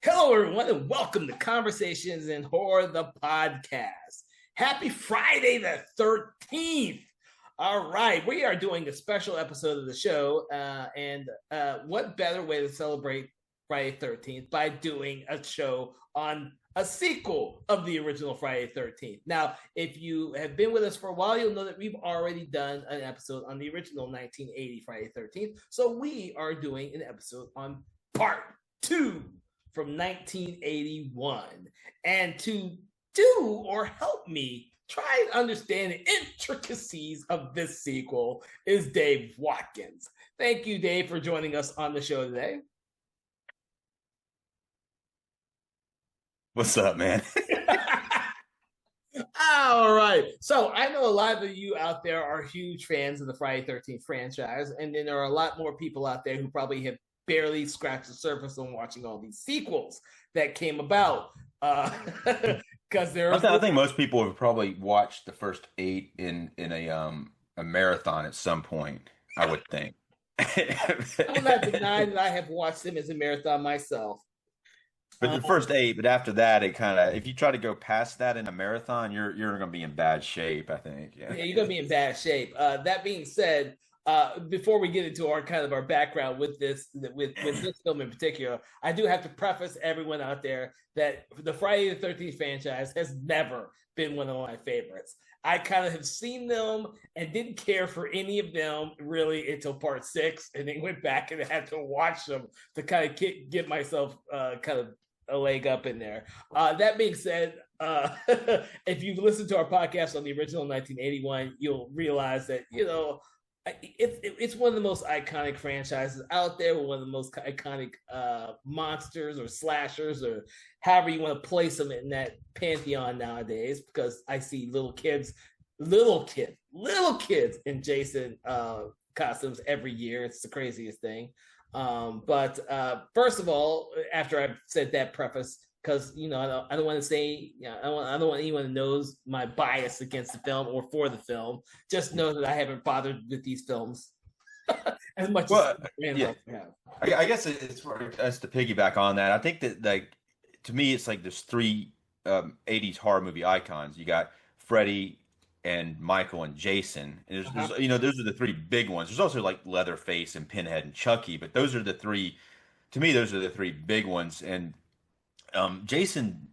Hello, everyone, and welcome to Conversations in Horror, the podcast. Happy Friday the 13th. All right, we are doing a special episode of the show. And what better way to celebrate Friday 13th by doing a show on a sequel of the original Friday 13th? Now, if you have been with us for a while, you'll know that we've already done an episode on the original 1980 Friday 13th. So we are doing an episode on part two from 1981. And to do or help me try and understand the intricacies of this sequel is Dave Watkins. Thank you, Dave, for joining us on the show today. What's up, man? All right. So I know a lot of you out there are huge fans of the Friday 13th franchise, and then there are a lot more people out there who probably have barely scratched the surface on watching all these sequels that came about. Because I think most people have probably watched the first eight in a marathon at some point, I would think. I will not deny that I have watched them as a marathon myself. But the first eight, but after that, it kind of if you try to go past that in a marathon, you're going to be in bad shape, I think. Yeah, you're gonna be in bad shape. That being said, before we get into our kind of our background with this film in particular, I do have to preface everyone out there that the Friday the 13th franchise has never been one of my favorites. I kind of have seen them and didn't care for any of them really until part six, and then went back and had to watch them to kind of get myself kind of a leg up in there. That being said, if you've listened to our podcast on the original 1981, you'll realize that it's one of the most iconic franchises out there. One of the most iconic monsters or slashers or however you want to place them in that pantheon nowadays. Because I see little kids in Jason costumes every year. It's the craziest thing. But first of all, after I've said that preface, because I don't want to say I don't want anyone who knows my bias against the film or for the film. Just know that I haven't bothered with these films as much Well, as yeah, I guess it's for us to piggyback on that. I think that like to me, it's like there's three 80s horror movie icons. You got Freddy and Michael and Jason. And there's those are the three big ones. There's also like Leatherface and Pinhead and Chucky, but those are the three. To me, those are the three big ones. And Jason,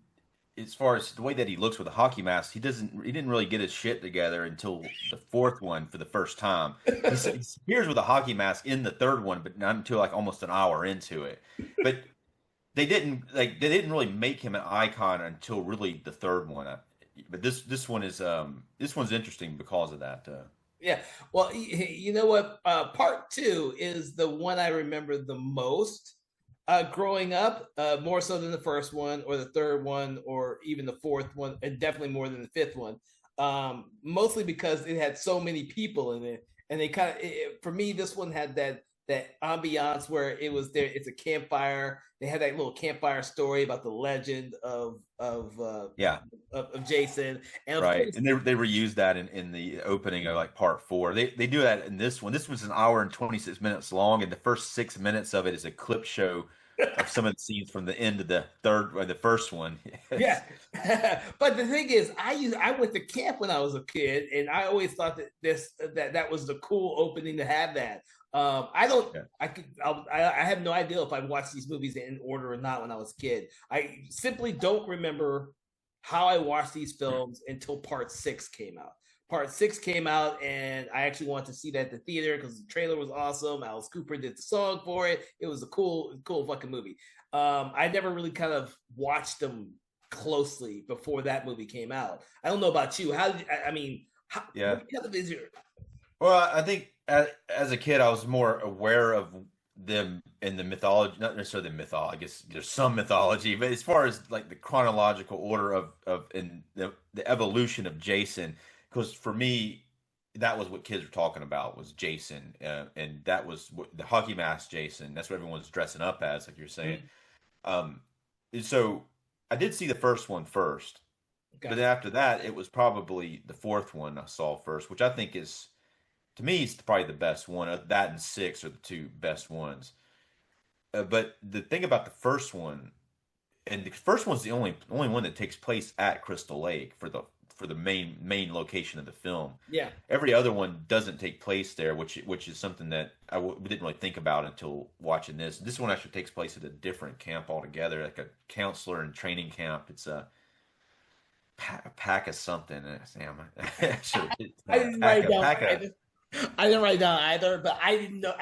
as far as the way that he looks with a hockey mask, he didn't really get his shit together until the fourth one for the first time. He appears with a hockey mask in the third one, but not until like almost an hour into it. But they didn't really make him an icon until really the third one. But this one's interesting because of that. Yeah. Well, you know what? Part two is the one I remember the most growing up, more so than the first one or the third one or even the fourth one, and definitely more than the fifth one. Mostly because it had so many people in it, and they kind of, for me, this one had that ambiance where it was there. It's a campfire. They had that little campfire story about the legend Yeah. of Jason, and of Right, course, and they reused that in the opening of like part four. They do that in this one. This was an hour and 26 minutes long, and the first 6 minutes of it is a clip show of some of the scenes from the end of the third or the first one. yeah. But the thing is, I went to camp when I was a kid, and I always thought that was the cool opening to have that. I don't. Yeah. I have no idea if I watched these movies in order or not when I was a kid. I simply don't remember how I watched these films until part six came out. Part six came out, and I actually wanted to see that at the theater because the trailer was awesome. Alice Cooper did the song for it. It was a cool fucking movie. I never really kind of watched them closely before that movie came out. I don't know about you. I mean, Yeah. what kind of is your Well, I think as a kid, I was more aware of them in the mythology, not necessarily the mythology. I guess there's some mythology, but as far as like the chronological order of and the evolution of Jason, because for me, that was what kids were talking about was Jason, and that was what, the hockey mask Jason. That's what everyone's dressing up as, like you're saying. Um, and so I did see the first one first, but gotcha. then after that, it was probably the fourth one I saw first, which I think is to me, it's probably the best one. That and six are the two best ones. But the thing about the first one, and the first one's the only one that takes place at Crystal Lake for the main location of the film. Yeah. Every other one doesn't take place there, which is something that didn't really think about until watching this. This one actually takes place at a different camp altogether, like a counselor and training camp. It's a pack of something. Damn, I didn't write down. pack of. I didn't write down either, but I didn't know.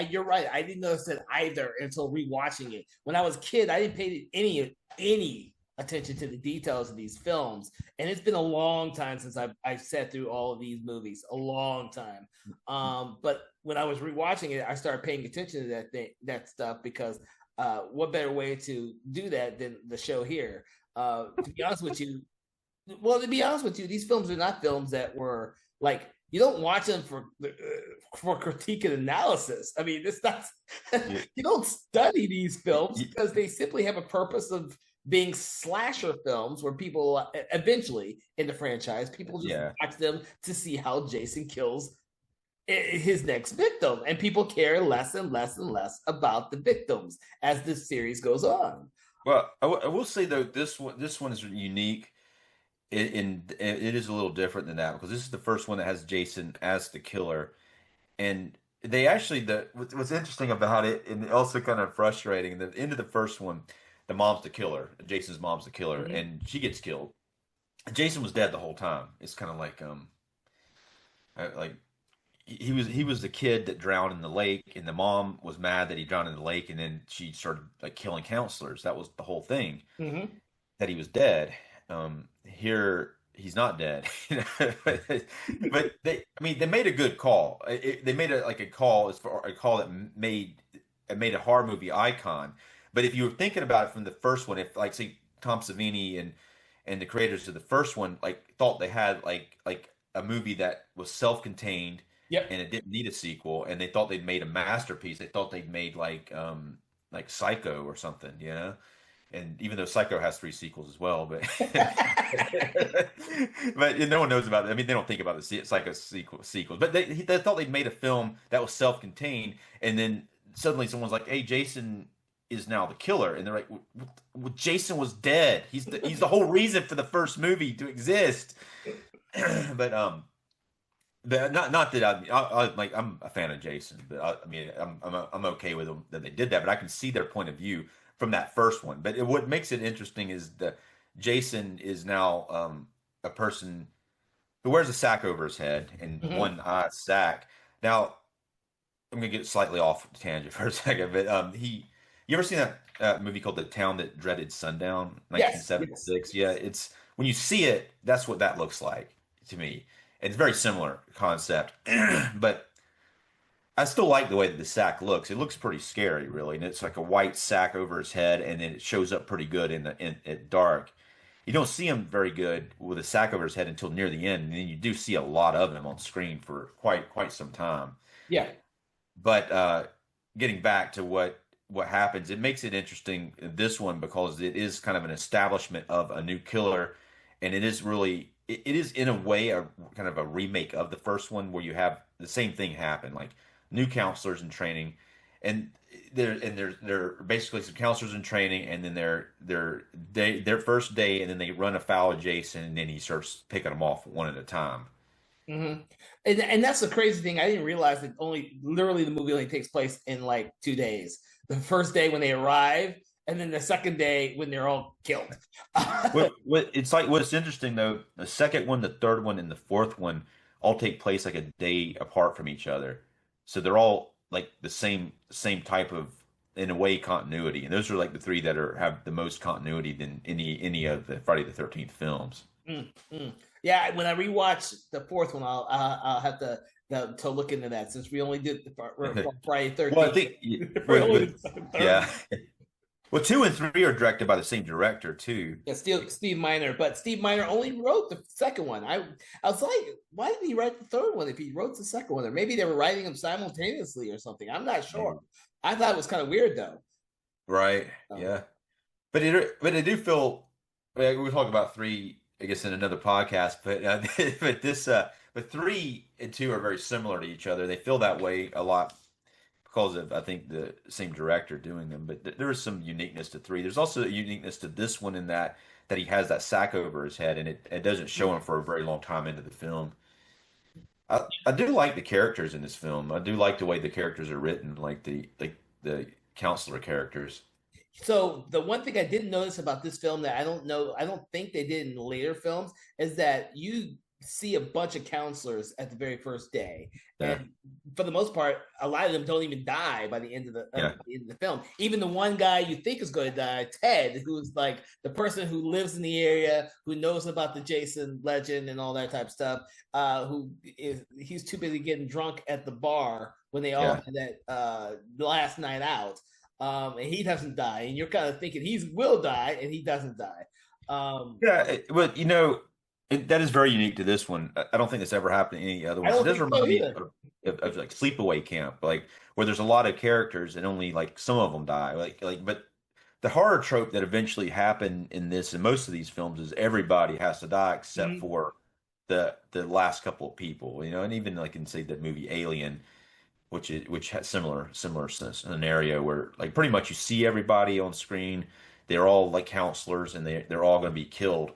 You're right. I didn't notice it either until rewatching it. When I was a kid, I didn't pay any attention to the details of these films, and it's been a long time since I've sat through all of these movies. A long time. But when I was rewatching it, I started paying attention to that stuff, because what better way to do that than the show here? To be honest with you, these films are not films that were like, you don't watch them for critique and analysis. I mean, it's not. You don't study these films because they simply have a purpose of being slasher films, where people eventually in the franchise, people just watch them to see how Jason kills his next victim, and people care less and less and less about the victims as this series goes on. Well, I will say though, this one is unique. It is a little different than that, because this is the first one that has Jason as the killer, and they actually what's interesting about it, and also kind of frustrating, the end of the first one, the mom's the killer, Jason's mom's the killer, and she gets killed. Jason was dead the whole time. It's kind of like he was the kid that drowned in the lake, and the mom was mad that he drowned in the lake, and then she started like killing counselors. That was the whole thing, that he was dead. Here he's not dead, but they made a good call. They made a call that made a horror movie icon. But if you were thinking about it from the first one, if like say Tom Savini and the creators of the first one like thought they had like a movie that was self-contained, and it didn't need a sequel, and they thought they'd made a masterpiece, they thought they'd made like Psycho or something, you know. And even though Psycho has 3 sequels as well, but but no one knows about it. I mean, they don't think about the Psycho sequels, but they thought they'd made a film that was self-contained, and then suddenly someone's like, "Hey, Jason is now the killer," and they're like, well, "Jason was dead. He's the whole reason for the first movie to exist." But not that I'm a fan of Jason, but I mean I'm okay with them that they did that, but I can see their point of view from that first one. But what makes it interesting is that Jason is now a person who wears a sack over his head, and one eye sack. Now, I'm gonna get slightly off tangent for a second, but you ever seen that movie called The Town That Dreaded Sundown, 1976? Yeah, it's when you see it, that's what that looks like to me. And it's a very similar concept, but I still like the way that the sack looks. It looks pretty scary, really, and it's like a white sack over his head, and then it shows up pretty good at dark. You don't see him very good with a sack over his head until near the end, and then you do see a lot of him on screen for quite some time. Yeah. But getting back to what happens, it makes it interesting in this one because it is kind of an establishment of a new killer, and it is really it is in a way a kind of a remake of the first one, where you have the same thing happen, like new counselors in training, and they're basically some counselors in training, and then their first day, and then they run afoul of Jason, and then he starts picking them off one at a time. And that's the crazy thing. I didn't realize that literally the movie only takes place in like 2 days. The first day when they arrive, and then the second day when they're all killed. It's like, what's interesting though, the second one, the third one, and the fourth one all take place like a day apart from each other. So they're all like the same type of, in a way, continuity. And those are like the 3 that have the most continuity than any of the Friday the 13th films. Yeah, when I rewatch the fourth one, I'll have to look into that, since we only did the Friday 13th. Well, I think yeah. Well, 2 and 3 are directed by the same director too. Yeah, Steve Miner, but Steve Miner only wrote the second one. I was like, why did he write the third one if he wrote the second one? Or maybe they were writing them simultaneously or something. I'm not sure. I thought it was kind of weird though. Right. Yeah. But I do feel, we'll talk about 3, I guess, in another podcast. But 3 and 2 are very similar to each other. They feel that way a lot because of I think the same director doing them. But there is some uniqueness to three. There's also a uniqueness to this one in that he has that sack over his head, and it doesn't show him for a very long time into the film. I do like the characters in this film. I do like the way the characters are written, like the counselor characters. So the one thing I didn't notice about this film that I don't think they did in later films is that you see a bunch of counselors at the very first day, Yeah, and for the most part, a lot of them don't even die by yeah, the end of the film. Even the one guy you think is going to die, Ted, who's like the person who lives in the area, who knows about the Jason legend and all that type of stuff, he's too busy getting drunk at the bar when they all yeah. had that last night out, and he doesn't die, and you're kind of thinking he will die, and he doesn't die. Yeah, well, that is very unique to this one. I don't think this ever happened in any other I ones. It don't does think so remind me either. of like Sleepaway Camp, like where there's a lot of characters and only like some of them die. But the horror trope that eventually happened in this and most of these films is everybody has to die except Mhm. for the last couple of people, and even like in say the movie Alien, which has similar scenario where like pretty much you see everybody on screen. They're all like counselors and they're all going to be killed.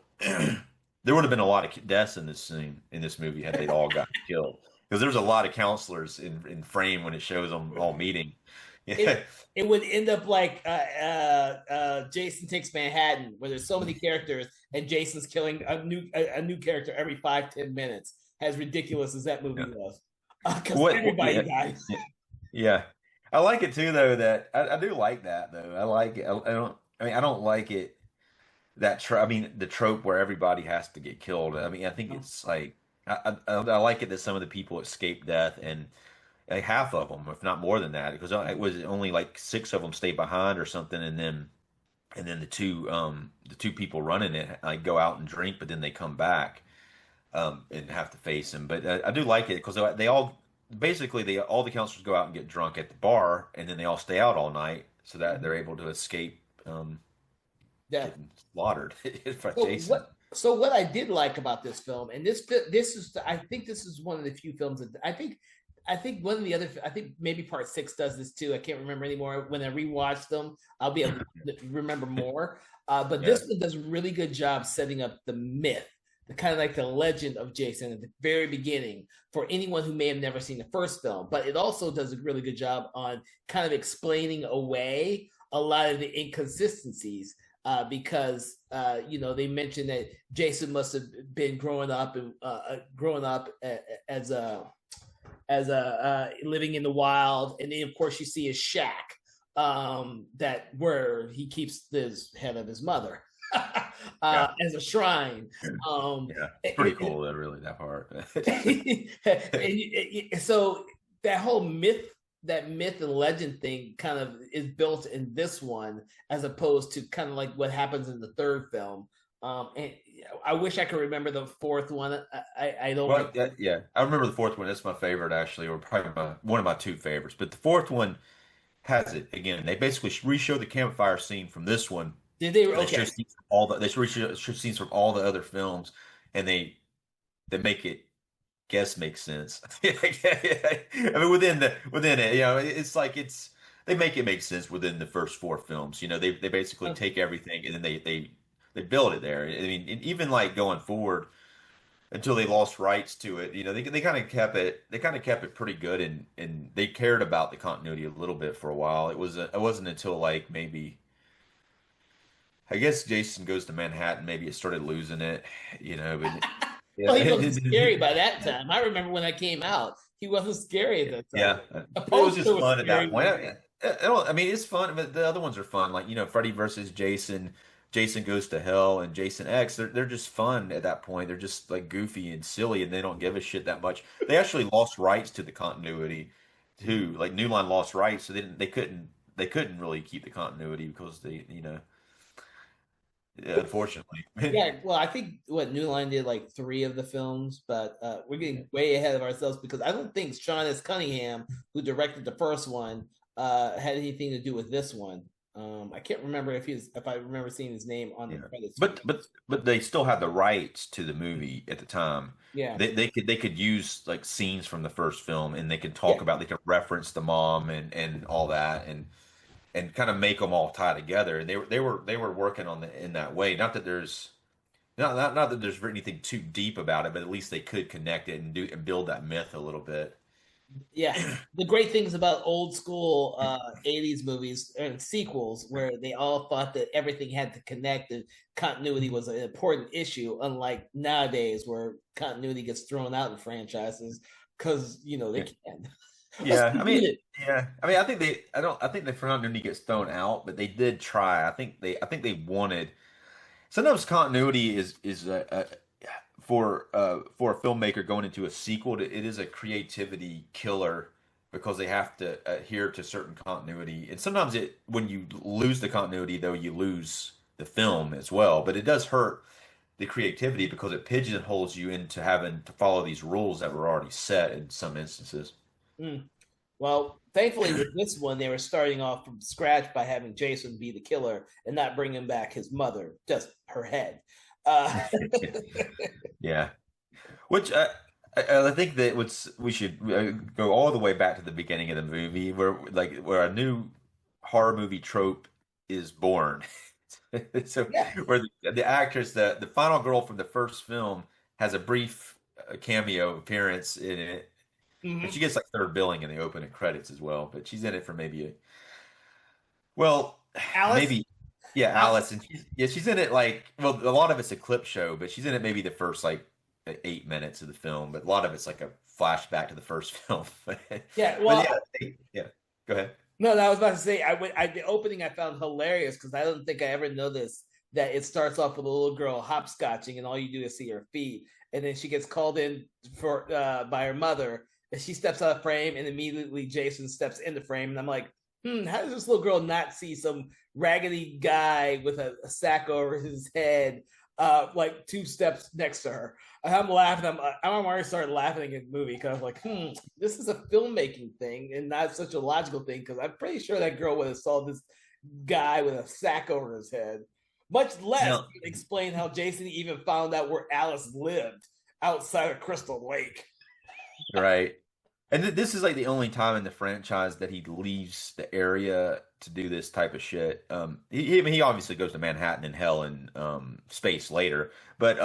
There would have been a lot of deaths in this scene in this movie had they all gotten killed because there's a lot of counselors in frame when it shows them all meeting. it Yeah, it would end up like Jason Takes Manhattan, where there's so many characters and Jason's killing a new character every 5-10 minutes. As ridiculous as that movie yeah. was, because everybody Yeah, dies. yeah. I like it too though that I do like that though. I like it. I don't. I mean, I don't like it I mean, the trope where everybody has to get killed. I mean, I think it's like I like it that some of the people escape death, and like half of them, if not more than that, because it was only like six of them stay behind or something, and then the two people running it like go out and drink, but then they come back and have to face him. But I do like it because they all basically they all the counselors go out and get drunk at the bar, and then they all stay out all night so that they're able to escape. Yeah. Getting slaughtered by So Jason. what I did like about this film, and this is I think this is one of the few films that I think one of the other I think maybe part six does this too. I can't remember anymore. When I rewatch them, I'll be able to remember more. But Yeah, this one does a really good job setting up the myth, the kind of like the legend of Jason at the very beginning for anyone who may have never seen the first film. But it also does a really good job on kind of explaining away a lot of the inconsistencies, because they mentioned that Jason must have been growing up as a living in the wild, and then of course you see his shack, that where he keeps his head of his mother yeah, as a shrine. Um, yeah. It's pretty and, cool, though, really, that part. so that whole myth and legend thing kind of is built in this one, as opposed to kind of like what happens in the third film. And I wish I could remember the fourth one. I don't. Well, yeah, I remember the fourth one. That's my favorite, actually, or probably one of my two favorites. But the fourth one has it again. They basically re-show the campfire scene from this one. Did they? They show Okay. scenes they show scenes from all the other films, and they make it guess makes sense. I mean, within it, it's like they make it make sense within the first four films. They basically take everything and then they build it there. I mean, and even like going forward until they lost rights to it, they kind of kept it. They kind of kept it pretty good, and they cared about the continuity a little bit for a while. It wasn't until like maybe. I guess Jason Goes to Manhattan. Maybe it started losing it, but Well, he wasn't yeah. scary by that time. I remember when I came out, he wasn't scary at that time. Yeah, The it was just poster was fun at that scary. point. I mean, it's fun, but the other ones are fun. Like Freddy versus Jason, Jason Goes to Hell, and Jason X. They're just fun at that point. They're just like goofy and silly, and they don't give a shit that much. They actually lost rights to the continuity too. Like New Line lost rights, so they couldn't really keep the continuity because unfortunately. Yeah, well, I think what New Line did like three of the films, but we're getting way ahead of ourselves because I don't think Sean S. Cunningham, who directed the first one, had anything to do with this one. I can't remember if I remember seeing his name on the Yeah. credits or But they still had the rights to the movie at the time. yeah, They could use like scenes from the first film, and yeah, they could reference the mom and all that, and kind of make them all tie together. And they were working on the in that way. Not that there's not that there's anything too deep about it, but at least they could connect it and do and build that myth a little bit. yeah. The great things about old school 80s movies and sequels where they all thought that everything had to connect and continuity was an important issue, unlike nowadays where continuity gets thrown out in franchises because they Yeah. can. Let's Yeah, I mean, reboot it. I think I think the continuity gets thrown out, but they did try. I think they wanted. Sometimes continuity is for a filmmaker going into a sequel. It is a creativity killer because they have to adhere to certain continuity, and sometimes when you lose the continuity, though, you lose the film as well. But it does hurt the creativity because it pigeonholes you into having to follow these rules that were already set in some instances. Mm. Well, thankfully, with this one, they were starting off from scratch by having Jason be the killer and not bringing back his mother, just her head. Uh, Yeah. Which I think that we should go all the way back to the beginning of the movie where a new horror movie trope is born. So yeah. where the actress, the final girl from the first film, has a brief cameo appearance in it, and she Hmm. gets like third billing in the opening credits as well. But she's in it for maybe well, Alice, maybe yeah, Alice, Alice, and she's in it like well, a lot of it's a clip show, but she's in it maybe the first like 8 minutes of the film, but a lot of it's like a flashback to the first film. But yeah. yeah, Well, yeah. Go ahead. no, I was about to say the opening I found hilarious because I don't think I ever noticed that it starts off with a little girl hopscotching and all you do is see her feet, and then she gets called in for by her mother, and she steps out of frame, and immediately Jason steps in the frame, and I'm like, how does this little girl not see some raggedy guy with a sack over his head, like 2 steps next to her? And I'm laughing. I'm already started laughing at the movie because I was like, this is a filmmaking thing and not such a logical thing. Because I'm pretty sure that girl would have saw this guy with a sack over his head, much less No, explain how Jason even found out where Alice lived outside of Crystal Lake. right. And this is like the only time in the franchise that he leaves the area to do this type of shit. I mean, he obviously goes to Manhattan and hell and space later, but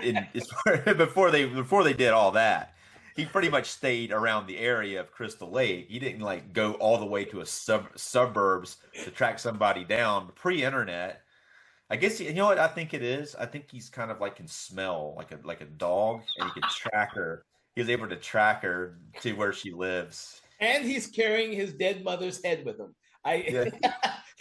in as far, before they did all that, he pretty much stayed around the area of Crystal Lake. He didn't like go all the way to a suburbs to track somebody down. Pre-internet, I guess you know what I think it is. I think he's kind of like can smell like a dog, and he can track her. He was able to track her to where she lives. And he's carrying his dead mother's head with him. I Yeah,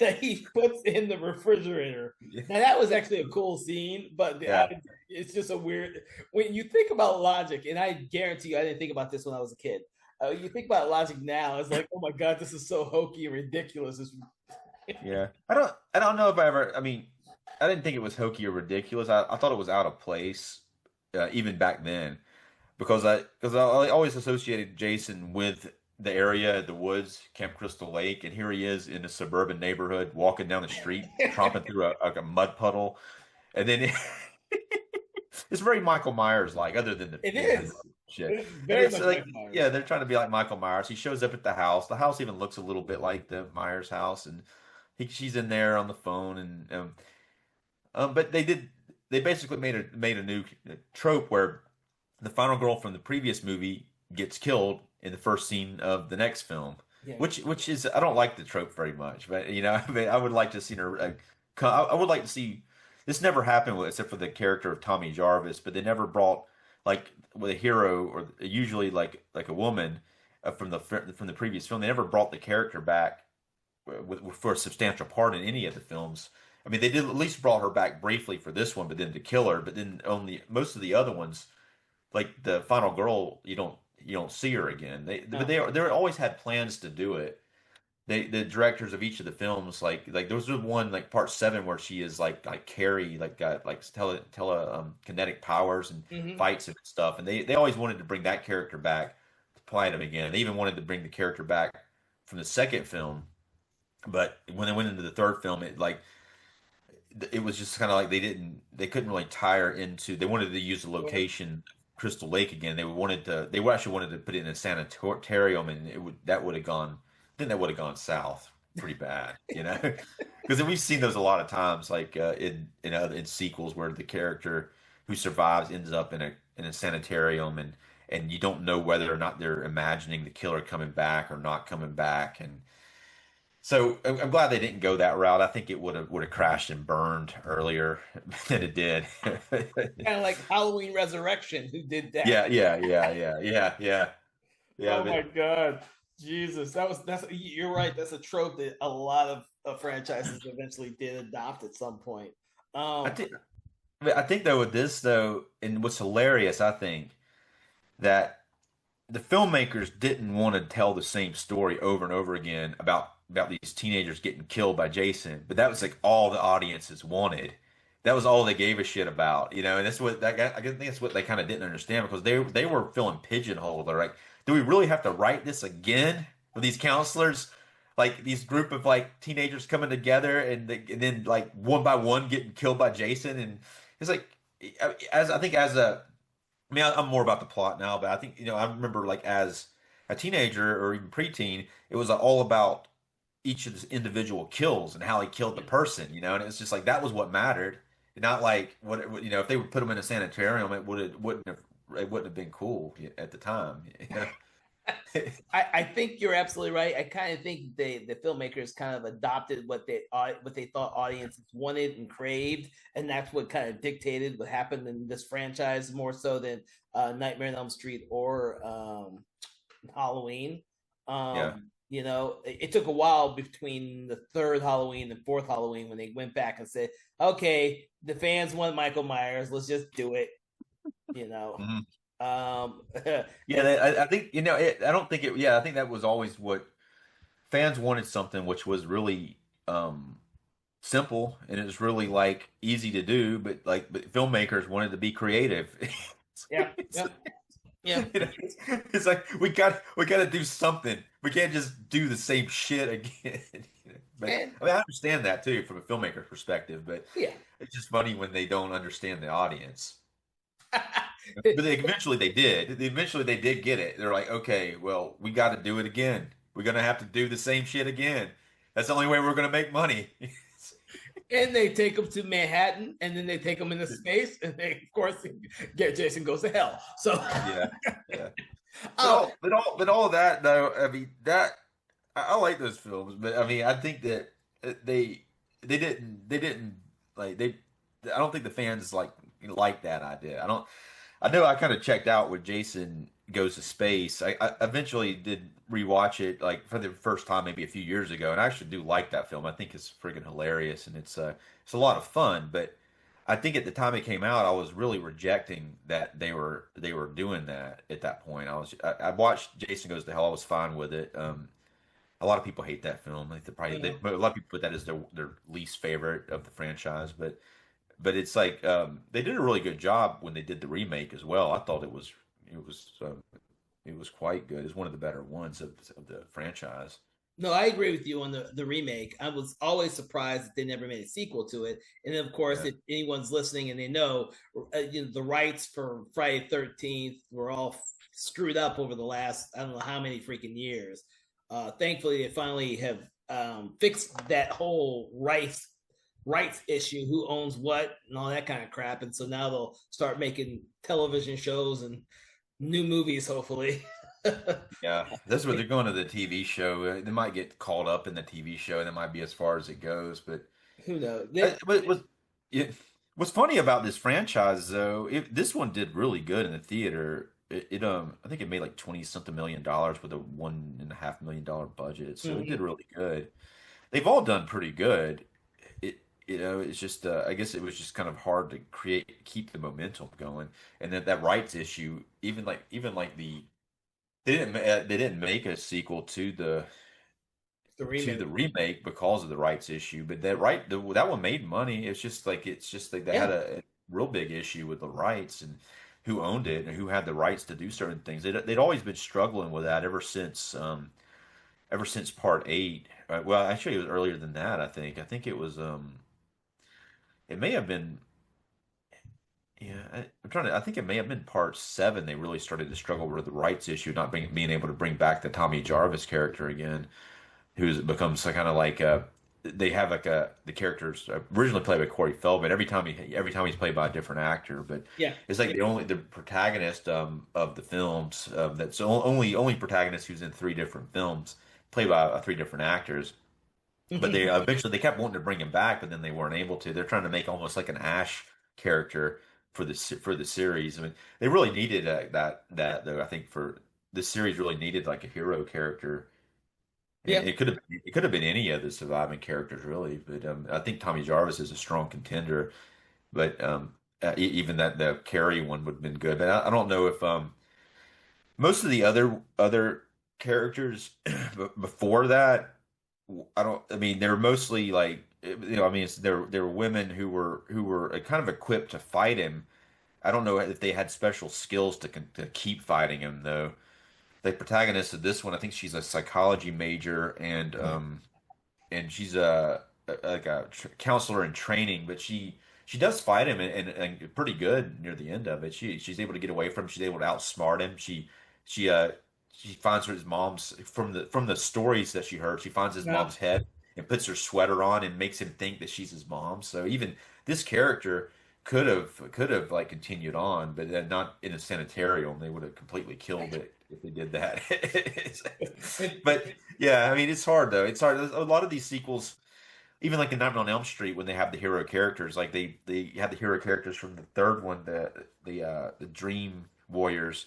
that he puts in the refrigerator. yeah, Now that was actually a cool scene, but yeah. it's just a weird when you think about logic. And I guarantee you, I didn't think about this when I was a kid. You think about logic now, it's like, oh my god, this is so hokey and ridiculous. Yeah. I don't know if I ever. I mean, I didn't think it was hokey or ridiculous. I thought it was out of place, even back then, because I always associated Jason with the area, the woods, Camp Crystal Lake, and here he is in a suburban neighborhood, walking down the street, tromping through a mud puddle, and then it's very Michael Myers like, other than It the is. shit. It's And very it's much like, like Myers. yeah, they're trying to be like Michael Myers. He shows up at the house. The house even looks a little bit like the Myers house, and she's in there on the phone, and but they basically made a new trope where the final girl from the previous movie gets killed in the first scene of the next film, Yeah. which is I don't like the trope very much, but I mean, I would like to see her. I would like to see this never happened except for the character of Tommy Jarvis, but they never brought like with a hero or usually like a woman from the previous film. They never brought the character back for a substantial part in any of the films. I mean, they did at least brought her back briefly for this one, but then to kill her. But then only most of the other ones, like the final girl, you don't see her again. But No. they always had plans to do it. The directors of each of the films like there was one like part 7 where she is like Carrie like got like kinetic powers and Hmm. fights and stuff, and they always wanted to bring that character back to play them again. They even wanted to bring the character back from the second film But when they went into the third film, it was just kind of like they couldn't really tie her into. They wanted to use the location Crystal Lake again. They actually wanted to put it in a sanitarium, and that would have gone. I think that would have gone south pretty bad, you know, because we've seen those a lot of times, like in sequels where the character who survives ends up in a sanitarium, and you don't know whether or not they're imagining the killer coming back or not coming back, and so I'm glad they didn't go that route. I think it would have crashed and burned earlier than it did. Kind of like Halloween Resurrection, who did that. Yeah. Oh But my God, Jesus, that's you're right. That's a trope that a lot of franchises eventually did adopt at some point. I Um, think I think though with this though, and what's hilarious, I think that the filmmakers didn't want to tell the same story over and over again about these teenagers getting killed by Jason, but that was like all the audiences wanted. That was all they gave a shit about, you know, and that's what I think that's what they kind of didn't understand because they were feeling pigeonholed. They're like, do we really have to write this again with these counselors? Like these group of like teenagers coming together and then like one by one getting killed by Jason, and it's like as I think as a I mean, I'm more about the plot now, but I think, I remember like as a teenager or even preteen, it was all about each of the individual kills and how he killed the person, and it's just like that was what mattered. Not like if they would put him in a sanitarium, it wouldn't have been cool at the time. I think you're absolutely right. I kind of think the filmmakers kind of adopted what they thought audiences wanted and craved, and that's what kind of dictated what happened in this franchise more so than Nightmare on Elm Street or Halloween. Yeah. It took a while between the third Halloween and fourth Halloween when they went back and said, "Okay, the fans want Michael Myers. Let's just do it." You know, Mhm. um, Yeah, and I think I don't think it. Yeah, I think that was always what fans wanted something which was really simple and it was really like easy to do, but filmmakers wanted to be creative. yeah, It's, yeah, yeah. it's like we got to do something. We can't just do the same shit again. But And I mean, I understand that too from a filmmaker perspective, but yeah. it's just funny when they don't understand the audience. But eventually they did. Eventually they did get it. They're like, okay, well, we got to do it again. We're gonna have to do the same shit again. That's the only way we're gonna make money. And they take him to Manhattan, and then they take him into space, and they, of course, get Jason goes to hell. So, Yeah, yeah. But oh, all of that though, I mean that I like those films, but I mean I think that they they didn't like they I don't think the fans like that idea. I know I kind of checked out with Jason Goes to Space. I eventually did rewatch it like for the first time maybe a few years ago, and I actually do like that film. I think it's friggin' hilarious and it's a lot of fun, but I think at the time it came out, I was really rejecting that they were doing that at that point. I watched Jason Goes to Hell. I was fine with it. A lot of people hate that film. Like a lot of people put that as their least favorite of the franchise. But it's like they did a really good job when they did the remake as well. I thought it was quite good. It's one of the better ones of the franchise. no, I agree with you on the remake. I was always surprised that they never made a sequel to it. And then, of course, Yeah, if anyone's listening and they know, the rights for Friday 13th were all screwed up over the last, I don't know how many freaking years. Thankfully, they finally have fixed that whole rights issue, who owns what and all that kind of crap. And so now they'll start making television shows and new movies, hopefully. yeah. That's what they're going to the TV show. They might get caught up in the TV show, and that might be as far as it goes. But Who knows? it, what's funny about this franchise, though, this one did really good in the theater. I think it made like 20 something $1 million with a $1.5 million budget, so it did Mhm. really good. They've all done pretty good. It's just I guess it was just kind of hard to keep the momentum going, and that rights issue, even like they didn't make a sequel The to the remake. remake because of the rights issue, but that one made money. It's just like they Yeah. had a real big issue with the rights and who owned it and who had the rights to do certain things. They'd always been struggling with that ever since. ever since part 8. Well, actually, it was earlier than that. I think it was. It may have been. Yeah, I'm trying to. I think it may have been part 7. They really started to struggle with the rights issue, not being able to bring back the Tommy Jarvis character again, who's becomes kind of like they have like the characters originally played by Corey Feldman. Every time he's played by a different actor, but Yeah. it's like the protagonist of the films that's only protagonist who's in 3 different films, played by 3 different actors. But they eventually they kept wanting to bring him back, but then they weren't able to. They're trying to make almost like an Ash character for the series. I mean, they really needed that though. I think for this series really needed like a hero character, and Yeah. it could have been any of the surviving characters really. But I think Tommy Jarvis is a strong contender. But even that the Carrie one would have been good. But I don't know if most of the other characters before that. I don't. I mean, they're mostly like I mean, there were women who were kind of equipped to fight him. I don't know if they had special skills to keep fighting him though. The protagonist of this one, I think she's a psychology major and she's like a counselor in training, but she does fight him and pretty good near the end of it. She's able to get away from him. She's able to outsmart him. She she finds his mom's from the stories that she heard. She finds his Yeah. mom's head and puts her sweater on and makes him think that she's his mom. So even this character could have like continued on, but then not in a sanitarium. They would have completely killed it if they did that. But yeah, I mean, it's hard though. It's hard. A lot of these sequels, even like in Nightmare on Elm Street, when they have the hero characters, like they had the hero characters from the third one, the Dream Warriors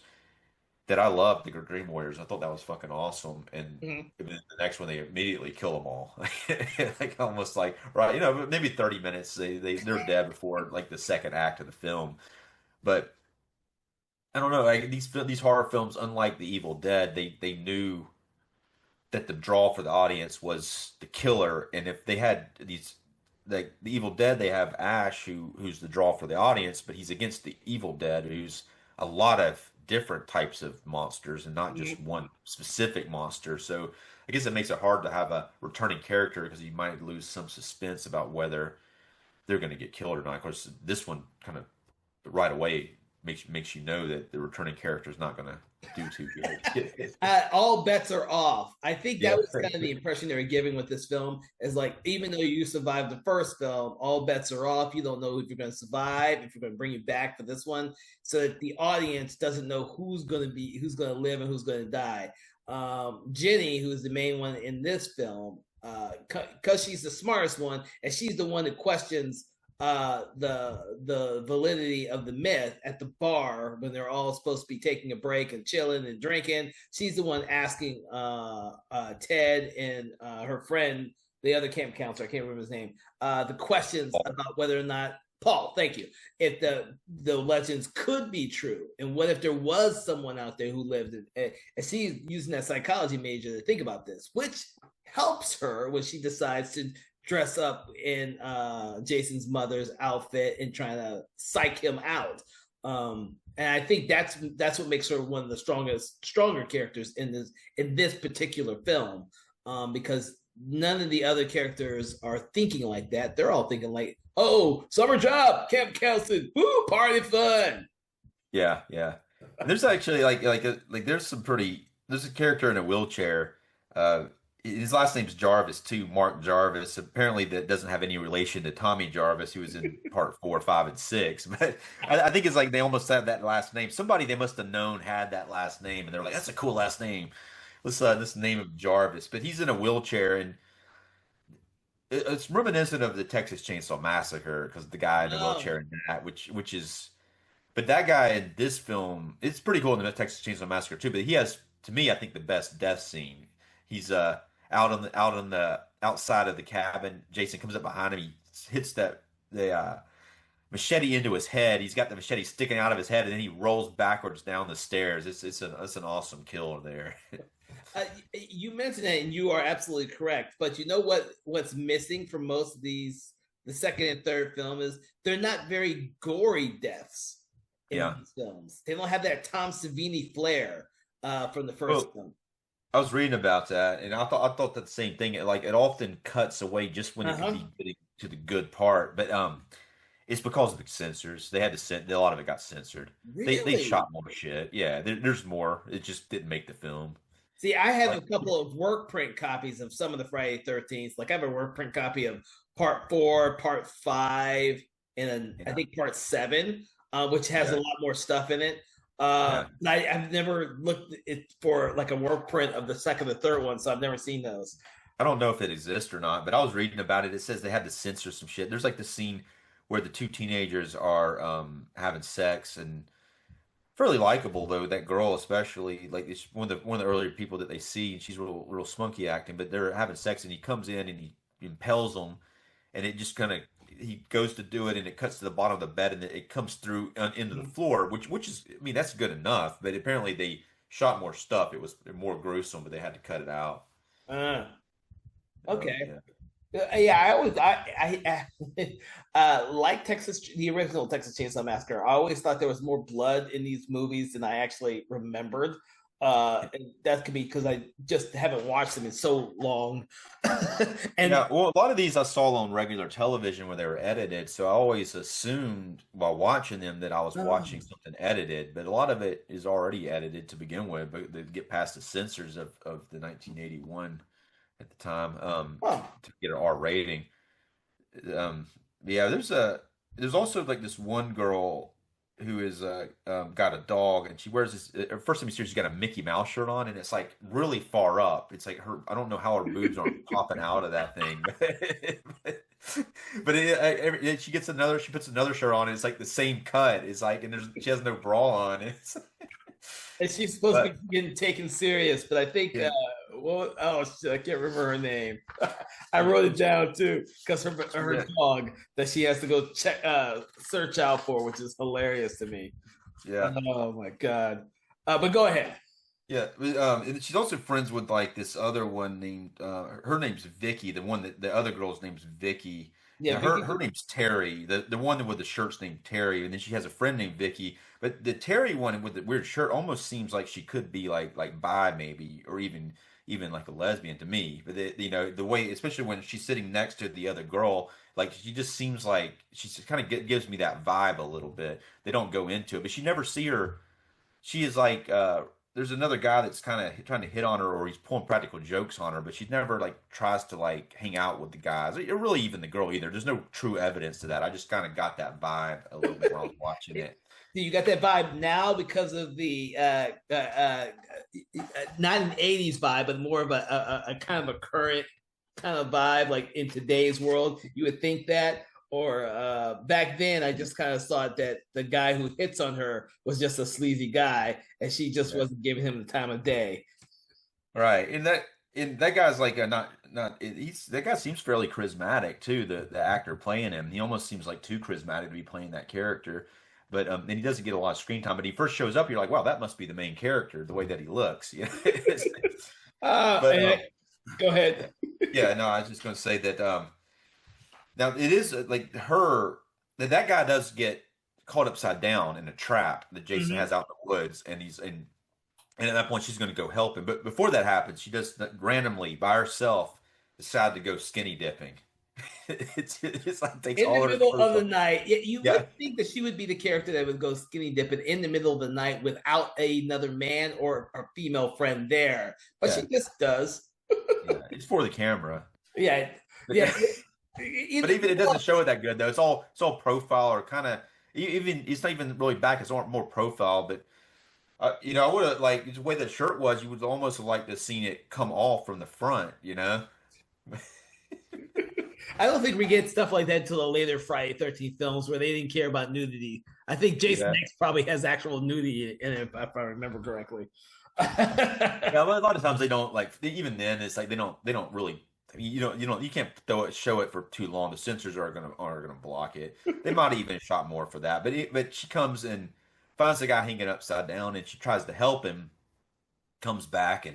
that I loved, the Dream Warriors. I thought that was fucking awesome. And Mhm. then the next one, they immediately kill them all, like almost like right, maybe 30 minutes they're dead before like the second act of the film. But I don't know, like these horror films, unlike The Evil Dead, they knew that the draw for the audience was the killer, and if they had these like the Evil Dead, they have Ash who's the draw for the audience, but he's against the Evil Dead, who's a lot of different types of monsters and not just Mhm. one specific monster. So I guess it makes it hard to have a returning character because you might lose some suspense about whether they're going to get killed or not. Of course, this one kind of right away makes you know that the returning character is not going to do too good. All bets are off. I think that Yeah. was kind of the impression they were giving with this film. Is like, even though you survived the first film, all bets are off. You don't know if you're going to survive, if you're going to bring you back for this one, so that the audience doesn't know who's going to live, and who's going to die. Jenny, who's the main one in this film, because she's the smartest one, and she's the one that questions the validity of the myth at the bar when they're all supposed to be taking a break and chilling and drinking. She's the one asking Ted and her friend, the other camp counselor, I can't remember his name, the questions about whether or not Paul, thank you, if the legends could be true, and what if there was someone out there who lived and she's using that psychology major to think about this, which helps her when she decides to dress up in Jason's mother's outfit and trying to psych him out. And I think that's what makes her one of the stronger characters in this particular film, because none of the other characters are thinking like that. They're all thinking like, "Oh, summer job, Camp Kelson, woo, party fun." Yeah, yeah. And there's actually like there's a character in a wheelchair. His last name's Jarvis too, Mark Jarvis. Apparently that doesn't have any relation to Tommy Jarvis, who was in part 4, 5, and 6. But I think it's like they almost had that last name. Somebody they must have known had that last name, and they're like, "That's a cool last name. Let's name him Jarvis." But he's in a wheelchair, and it's reminiscent of the Texas Chainsaw Massacre because the guy in the Oh, wheelchair in that, which is but that guy in this film, it's pretty cool in the Texas Chainsaw Massacre too. But he has, to me, I think the best death scene. He's out on the outside of the cabin. Jason comes up behind him. He hits the machete into his head. He's got the machete sticking out of his head, and then he rolls backwards down the stairs. It's an awesome kill there. you mentioned it, and you are absolutely correct. But you know what's missing from most of these, the second and third film, is they're not very gory deaths in Yeah. these films. They don't have that Tom Savini flair from the first Well, film. I was reading about that, and I thought that the same thing. Like it often cuts away just when it could Uh-huh. be getting to the good part, but it's because of the censors. They had to censor a lot of it got censored. They Really? shot more shit. Yeah, there's more. It just didn't make the film. See, I have Like a couple of work print copies of some of the Friday 13th. Like I have a work print copy of part four, part five, and then I yeah, think part seven, which has a yeah, lot more stuff in it. yeah. I've never looked it for like a work print of the second or third one, so I've never seen those. I don't know if it exists or not, but I was reading about it. It says they had to censor some shit. There's like the scene where the two teenagers are having sex and fairly likable though. That girl especially, like it's one of the earlier people that they see, and she's real spunky acting. But they're having sex, and he comes in and he impales them, and it just kind of he goes to do it, and it cuts to the bottom of the bed, and it comes through into the floor, which is I mean that's good enough. But apparently they shot more stuff. It was more gruesome, but they had to cut it out. Uh, okay. Yeah. Yeah, I always like Texas, the original Texas Chainsaw Massacre. I always thought there was more blood in these movies than I actually remembered. And that could be because I just haven't watched them in so long. And Yeah, well, a lot of these I saw on regular television where they were edited, so I always assumed while watching them that I was watching something edited, but a lot of it is already edited to begin with, but they get past the censors of the 1981 at the time oh, to get an R rating. Um, yeah, there's also like this one girl who is got a dog and she wears this first time you see her she's got a Mickey Mouse shirt on and it's like really far up. It's like her I don't know how her boobs aren't popping out of that thing. But she gets another she puts another shirt on and it's like the same cut. It's like and there's she has no bra on. It's and she's supposed to but be getting taken serious, but I think yeah. well, oh shit, I can't remember her name. I wrote it down too because her Yeah. dog that she has to go check search out for, which is hilarious to me. Yeah. Oh my god! But go ahead. Yeah, and she's also friends with like this other one named her name's Vicky. The one that the other girl's name's Vicky. Yeah, Now her Vicky. her name's Terry. The one with the shirt's named Terry, and then she has a friend named Vicky. But the Terry one with the weird shirt almost seems like she could be like bi maybe, or even like a lesbian to me. But the way, especially when she's sitting next to the other girl, like she just seems like she just kind of gives me that vibe a little bit. They don't go into it, but she never see her she is like there's another guy that's kind of trying to hit on her or he's pulling practical jokes on her but she never like tries to like hang out with the guys or really even the girl either there's no true evidence to that I just kind of got that vibe a little bit when I was watching it. You got that vibe now because of the not an '80s vibe, but more of a kind of a current kind of vibe, like in today's world. You would think that, or back then, I just kind of thought that the guy who hits on her was just a sleazy guy, and she just Yeah. wasn't giving him the time of day. Right, and that guy's like a not he's that guy seems fairly charismatic too. The actor playing him, he almost seems like too charismatic to be playing that character. But and he doesn't get a lot of screen time. But he first shows up, you're like, wow, that must be the main character, the way that he looks. Yeah, but Go ahead. yeah, no, I was just going to say that now it is like her that guy does get caught upside down in a trap that Jason Mhm. has out in the woods, and and at that point she's going to go help him. But before that happens, she does randomly by herself decide to go skinny dipping. It's like takes In the all her middle clothes of the off. night. You would Yeah, think that she would be the character that would go skinny dipping in the middle of the night without another man or a female friend there, but she yeah, just does. yeah. It's for the camera. Yeah, But, yeah. but even it doesn't show it that good though. It's all profile or kind of even it's not even really back. It's more profile, but I would have like the way the shirt was. You would almost have liked to seen it come off from the front. I don't think we get stuff like that until the later Friday 13th films where they didn't care about nudity. I think Jason Yeah, X probably has actual nudity in it, if I remember correctly. yeah. But a lot of times they don't like. Even then, it's like they don't really. I mean, you can't show it for too long. The censors are gonna block it. They might have even shot more for that. But she comes and finds the guy hanging upside down, and she tries to help him. Comes back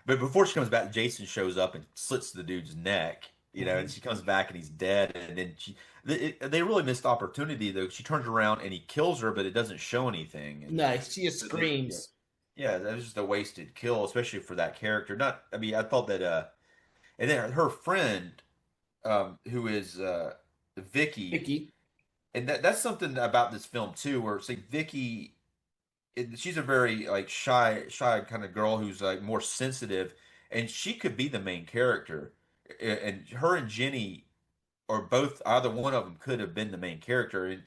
but before she comes back, Jason shows up and slits the dude's neck. And she comes back and he's dead. And then they really missed opportunity though. She turns around and he kills her, but it doesn't show anything. And Nice. She just yeah, screams. yeah, that was just a wasted kill, especially for that character. Not, I mean, I thought that, and then her friend, who is Vicky, Vicky. and that's something about this film too, where it's like Vicky, she's a very like shy kind of girl who's like more sensitive, and she could be the main character, and her and Jenny, or both, either one of them could have been the main character, and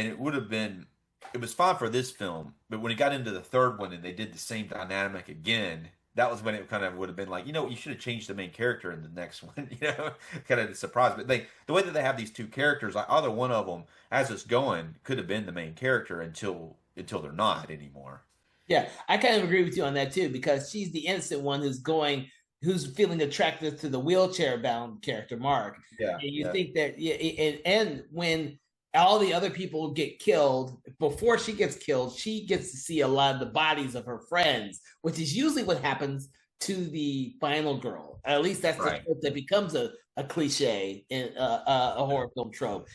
it would have been, it was fine for this film, but when it got into the third one and they did the same dynamic again, that was when it kind of would have been like, you should have changed the main character in the next one, kind of a surprise. But the way that they have these two characters, like either one of them, as it's going, could have been the main character until they're not anymore. Yeah, I kind of agree with you on that too, because she's the innocent one who's feeling attracted to the wheelchair bound character, Mark. Yeah, And you yeah, think that, yeah, and when all the other people get killed, before she gets killed, she gets to see a lot of the bodies of her friends, which is usually what happens to the final girl. At least that's the right. trope that becomes a cliche in a horror film trope.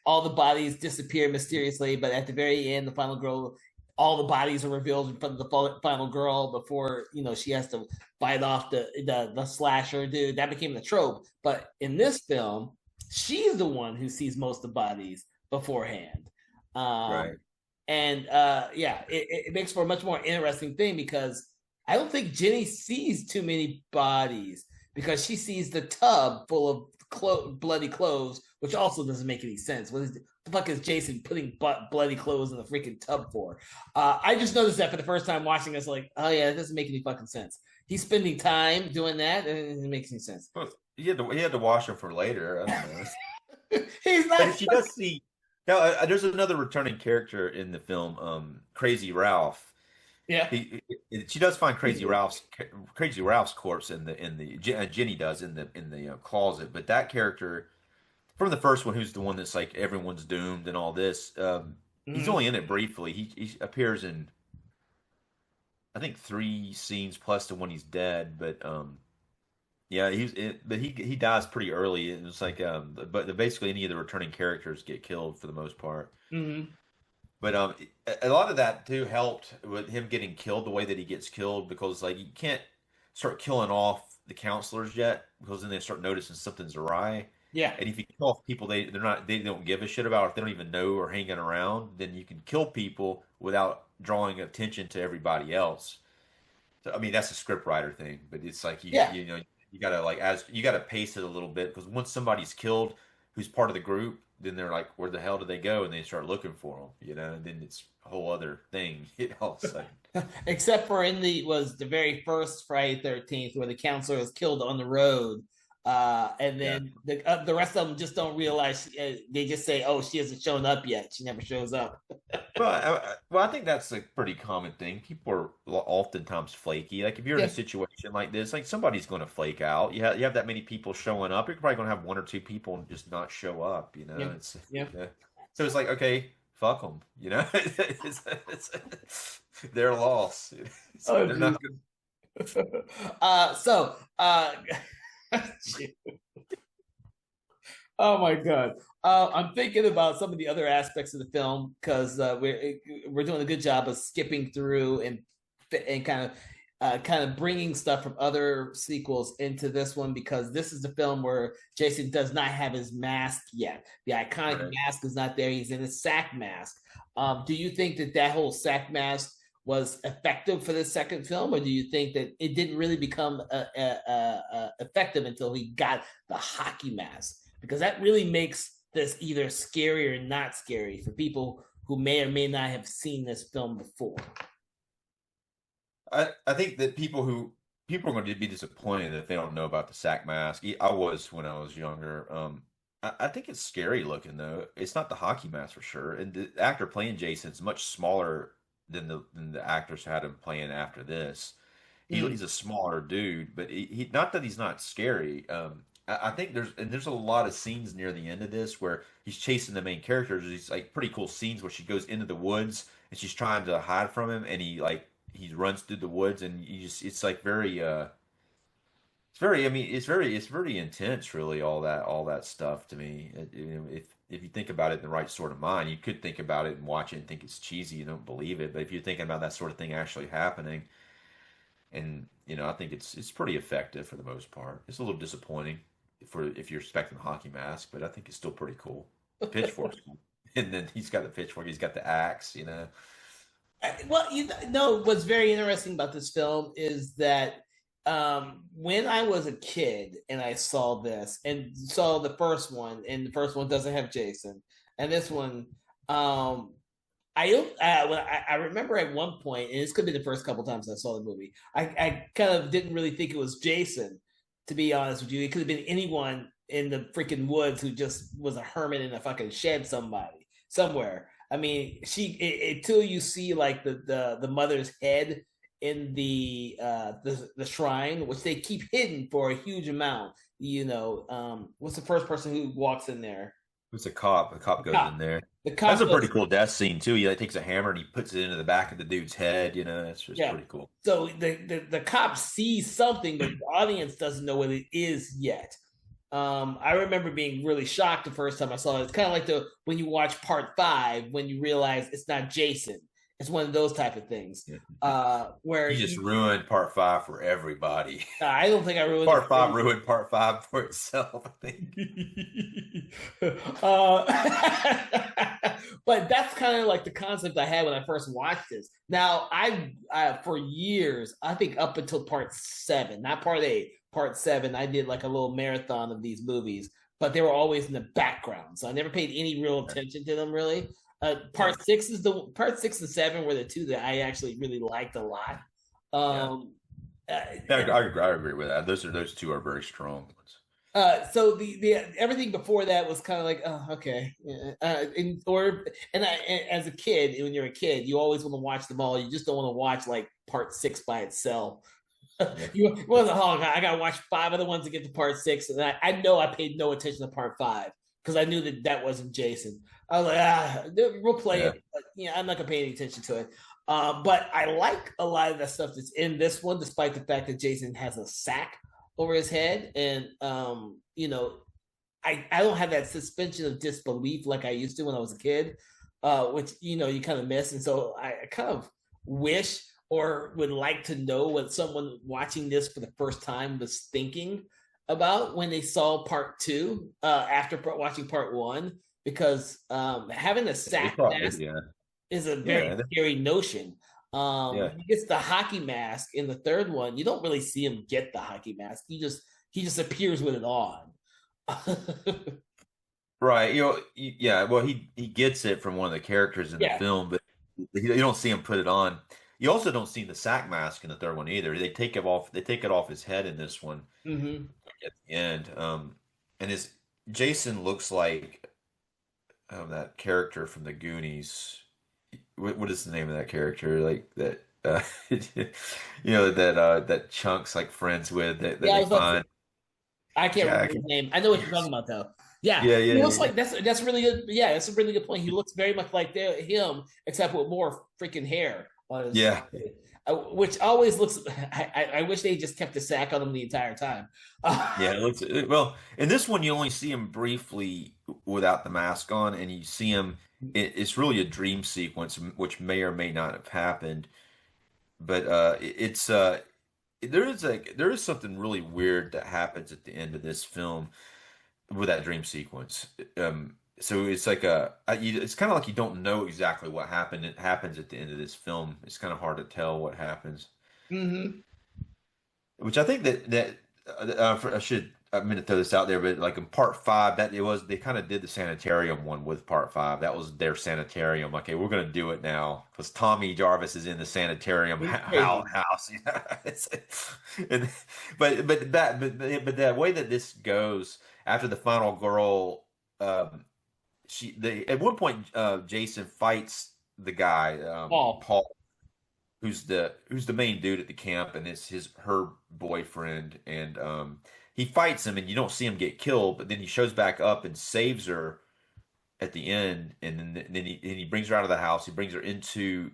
All the bodies disappear mysteriously, but at the very end, the final girl, all the bodies are revealed in front of the final girl before she has to fight off the slasher dude. That became the trope. But in this film, she's the one who sees most of the bodies beforehand. Right. And yeah, it makes for a much more interesting thing, because I don't think Jenny sees too many bodies, because she sees the tub full of bloody clothes, which also doesn't make any sense. What is the fuck is Jason putting bloody clothes in the freaking tub for? I just noticed that for the first time watching this, like, oh yeah, it doesn't make any fucking sense. He's spending time doing that, and it doesn't make any sense. Well, he had to wash them for later. I don't know. He's But not. she does see now. There's another returning character in the film, Crazy Ralph. Yeah. She does find Crazy Ralph's corpse Jenny does in the closet. But that character from the first one, who's the one that's like everyone's doomed and all this, he's Mhm. only in it briefly. He appears in I think three scenes plus the one he's dead. But yeah, but he dies pretty early. It's like but basically any of the returning characters get killed for the most part. Mhm. But a lot of that too helped with him getting killed the way that he gets killed, because like you can't start killing off the counselors yet, because then they start noticing something's awry. Yeah. And if you kill off people they don't give a shit about, if they don't even know or hanging around, then you can kill people without drawing attention to everybody else. So, I mean, that's a script writer thing, but it's like Yeah. you gotta like as you gotta pace it a little bit, because once somebody's killed who's part of the group, then they're like, where the hell did they go? And they start looking for them, and then it's a whole other thing, all of a sudden. Except for in the very first Friday 13th, where the counselor is killed on the road, and Yeah. then the rest of them just don't realize. They just say, "Oh, she hasn't shown up yet. She never shows up." Well, I think that's a pretty common thing. People are oftentimes flaky. Like if you're in a Yeah. situation like this, like somebody's going to flake out. You have that many people showing up. You're probably going to have one or two people just not show up. Yeah. It's Yeah. yeah. So it's like, okay, fuck them. Their loss. Oh, They're geez. not good. So, oh my god. I'm thinking about some of the other aspects of the film, because we're doing a good job of skipping through and kind of bringing stuff from other sequels into this one, because this is the film where Jason does not have his mask yet. The iconic Right. mask is not there. He's in a sack mask. Do you think that whole sack mask was effective for the second film, or do you think that it didn't really become effective until he got the hockey mask? Because that really makes this either scary or not scary for people who may or may not have seen this film before. I think that people are going to be disappointed if they don't know about the sack mask. I was when I was younger. I think it's scary looking though. It's not the hockey mask for sure. And the actor playing Jason's much smaller than the actors had him playing after this. He's Mm. a smaller dude, but he not that he's not scary. I think there's a lot of scenes near the end of this where he's chasing the main characters. These like pretty cool scenes where she goes into the woods and she's trying to hide from him, and he runs through the woods, and you just it's like very It's very, I mean, it's very intense, really, all that stuff to me. If you think about it in the right sort of mind, you could think about it and watch it and think it's cheesy, you don't believe it. But if you're thinking about that sort of thing actually happening, and I think it's pretty effective for the most part. It's a little disappointing for if you're expecting the hockey mask, but I think it's still pretty cool. The pitchfork's cool. And then he's got the pitchfork, he's got the axe. Well, what's very interesting about this film is that when I was a kid and I saw this and saw the first one, and the first one doesn't have Jason, and this one, um, I remember at one point, and this could be the first couple times I saw the movie, I kind of didn't really think it was Jason, to be honest with you. It could have been anyone in the freaking woods who just was a hermit in a fucking shed somewhere. I mean, until you see like the mother's head in the shrine, which they keep hidden for a huge amount. What's the first person who walks in there? It's a cop. The cop The goes cop. in there. The That's cop a pretty goes, cool death scene too. He takes a hammer and he puts it into the back of the dude's head. It's just yeah. pretty cool. So the cop sees something, but the audience doesn't know what it is yet. I remember being really shocked the first time I saw it. It's kind of like when you watch part 5 when you realize it's not Jason. It's one of those type of things. Where He just ruined part 5 for everybody. I don't think I ruined Part 5 ruined part 5 for itself, I think. uh, but that's kind of like the concept I had when I first watched this. Now, for years, I think up until part 7, not part 8, part 7, I did like a little marathon of these movies, but they were always in the background, so I never paid any real attention to them really. Part 6 and 7 were the two that I actually really liked a lot. Yeah. Uh, Yeah, I agree with that. Those two are very strong ones. so the everything before that was kind of like, oh, okay. As a kid, when you're a kid, you always want to watch them all. You just don't want to watch like part 6 by itself. Yeah. You was I gotta watch 5 other ones to get to part 6, and I know I paid no attention to part 5 because I knew that wasn't Jason. I was like, we'll play Yeah. it, but I'm not gonna pay any attention to it. But I like a lot of the stuff that's in this one, despite the fact that Jason has a sack over his head, and I don't have that suspension of disbelief like I used to when I was a kid, which you kind of miss, and so I kind of wish or would like to know what someone watching this for the first time was thinking about when they saw part 2 after watching part 1, because having a sack mask Yeah. is a very Yeah. scary notion. Yeah. He gets the hockey mask in the third one. You don't really see him get the hockey mask. He just appears with it on. Right. Yeah. Well, he gets it from one of the characters in the Yeah. film, but you don't see him put it on. You also don't see the sack mask in the third one either. They take it off. They take it off his head in this one Mm-hmm. at the end. And his Jason looks like that character from the Goonies. What is the name of that character? Like that. That Chunk's like friends with that Yeah, I they was about to, find. I can't remember Jack. his name. I know what you're talking about though. Yeah, Yeah, he yeah, looks yeah. like that's really good. Yeah, that's a really good point. He looks very much like him, except with more freaking hair on his. Yeah. Which always looks. I wish they just kept the sack on him the entire time. Yeah, well. In this one, you only see him briefly without the mask on, and you see him. It's really a dream sequence, which may or may not have happened. But there is something really weird that happens at the end of this film with that dream sequence. So it's like it's kind of like you don't know exactly what happened. It happens at the end of this film. It's kind of hard to tell what happens. Mm-hmm. Which I think I should I meant to throw this out there, but like in part 5, they kind of did the sanitarium one with part 5. That was their sanitarium. Like, okay, we're gonna do it now because Tommy Jarvis is in the sanitarium It's crazy. house. And, but the way that this goes after the final girl, at one point Jason fights the guy Paul. Paul who's the main dude at the camp, and it's her boyfriend, and he fights him, and you don't see him get killed, but then he shows back up and saves her at the end, and then he brings her out of the house. He brings her into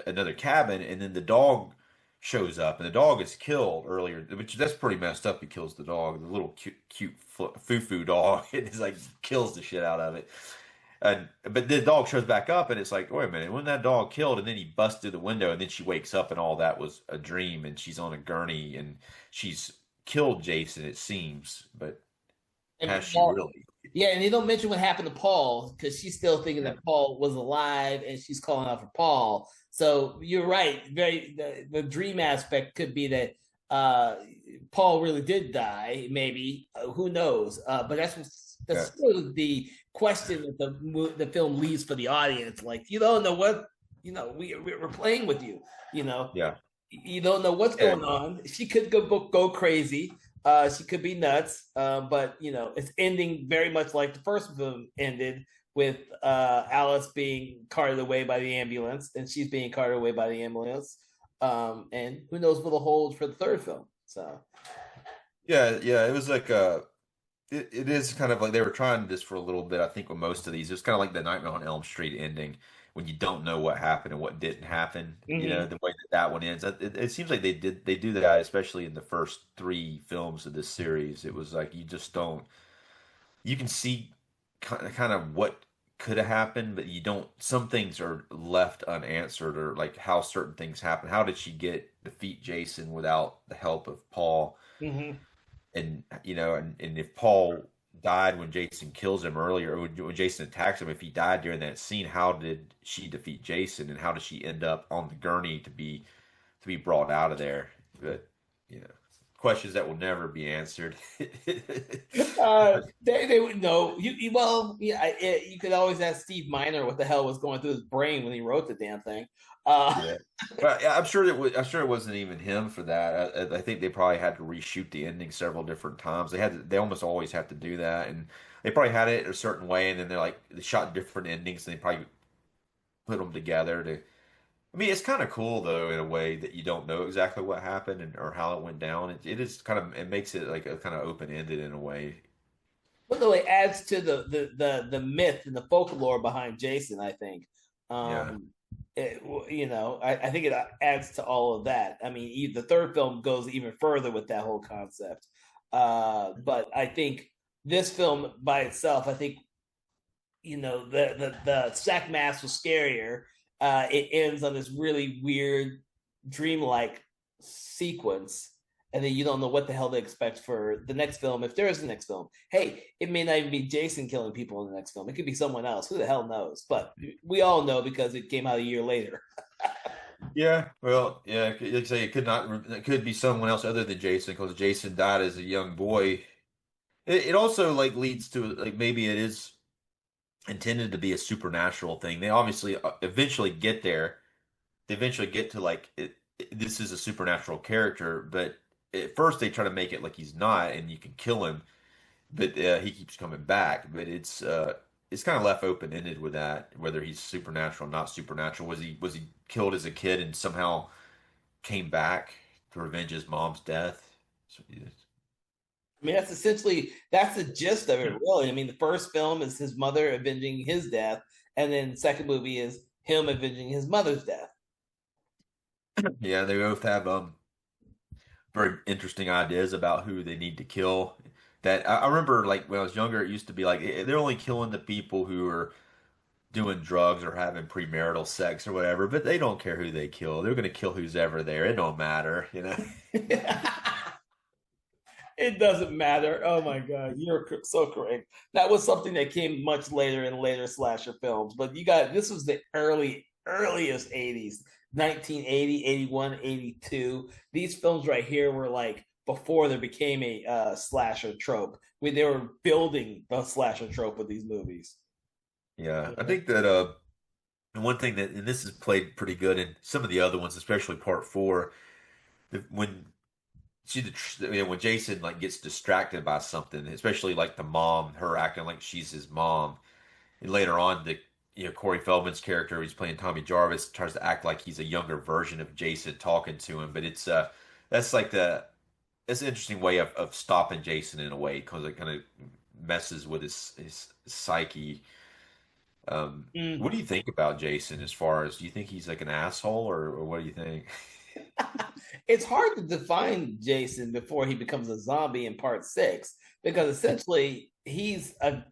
another cabin, and then the dog shows up, and the dog is killed earlier, which that's pretty messed up. He kills the dog, the little cute foo dog. It's like kills the shit out of it. And but the dog shows back up, and it's like, wait a minute, when that dog killed, and then he busts through the window, and then she wakes up, and all that was a dream, and she's on a gurney, and she's killed Jason, it seems, but And has she Paul, really? yeah, and they don't mention what happened to Paul because she's still thinking Yeah, that Paul was alive and she's calling out for Paul. So you're right. Very the dream aspect could be that uh, Paul really did die. Maybe who knows? But that's yeah, sort of the question that the film leaves for the audience. Like you don't know what we're playing with you. You know, yeah. you don't know what's Yeah. going on. She could go crazy. She could be nuts. But it's ending very much like the first film ended with Alice being carted away by the ambulance, and she's being carted away by the ambulance. And who knows what'll hold for the third film? So Yeah, yeah, it was like it is kind of like they were trying this for a little bit, I think, with most of these. It was kind of like the Nightmare on Elm Street ending when you don't know what happened and what didn't happen. mhm. The way that that one ends. It seems like they do that, especially in the first three films of this series. It was like you just don't you can see kind of what could have happened, but you don't. Some things are left unanswered, or like how certain things happen. How did she defeat Jason without the help of Paul? Mhm. And and if Paul died when Jason kills him earlier, or when Jason attacks him, if he died during that scene, how did she defeat Jason, and how did she end up on the gurney to be brought out of there? But you know, questions that will never be answered. They would know. Well, yeah, you could always ask Steve Miner what the hell was going through his brain when he wrote the damn thing. Uh, Yeah, but yeah, I'm sure I'm sure it wasn't even him for that. I think they probably had to reshoot the ending several different times. They almost always have to do that, and they probably had it a certain way, and then they shot different endings, and they probably put them together to. I mean, it's kind of cool though in a way that you don't know exactly what happened or how it went down. It is kind of it makes it like a kind of open ended in a way. but though it adds to the myth and the folklore behind Jason, I think. Yeah. Um, I think it adds to all of that. I mean, the third film goes even further with that whole concept. But I think this film by itself, I think the sack mask was scarier. It ends on this really weird dreamlike sequence, and then you don't know what the hell to expect for the next film if there is a next film. Hey, it may not even be Jason killing people in the next film. It could be someone else. Who the hell knows? But we all know because it came out a year later. Yeah, well, yeah, like say it could not, it could be someone else other than Jason because Jason died as a young boy. It also like leads to like maybe it is intended to be a supernatural thing. They obviously eventually get there. They eventually get to this is a supernatural character, but at first they try to make it like he's not, and you can kill him, but he keeps coming back. But it's kind of left open ended with that, whether he's supernatural, not supernatural. Was he killed as a kid and somehow came back to revenge his mom's death? So, yeah. I mean, that's the gist of it, really. I mean, the first film is his mother avenging his death, and then the second movie is him avenging his mother's death. Yeah, they both have very interesting ideas about who they need to kill. That I remember, like when I was younger, it used to be like they're only killing the people who are doing drugs or having premarital sex or whatever, but they don't care who they kill. They're going to kill who's ever there. It don't matter, you know. It doesn't matter. Oh my God, you're so correct. That was something that came much later in later slasher films, but this was the earliest 80s, 1980, 81, 82. These films right here were like before there became a slasher trope. When they were building the slasher trope of these movies. Yeah, I think that one thing that and this is played pretty good in some of the other ones, especially part four, when when Jason like gets distracted by something, especially like the mom, her acting like she's his mom, and later on Corey Feldman's character, he's playing Tommy Jarvis, tries to act like he's a younger version of Jason talking to him, but that's like it's an interesting way of stopping Jason in a way because it kind of messes with his psyche. What Mm. do you think about Jason as far as do you think he's like an asshole or what do you think? It's hard to define Jason before he becomes a zombie in part six because essentially he's a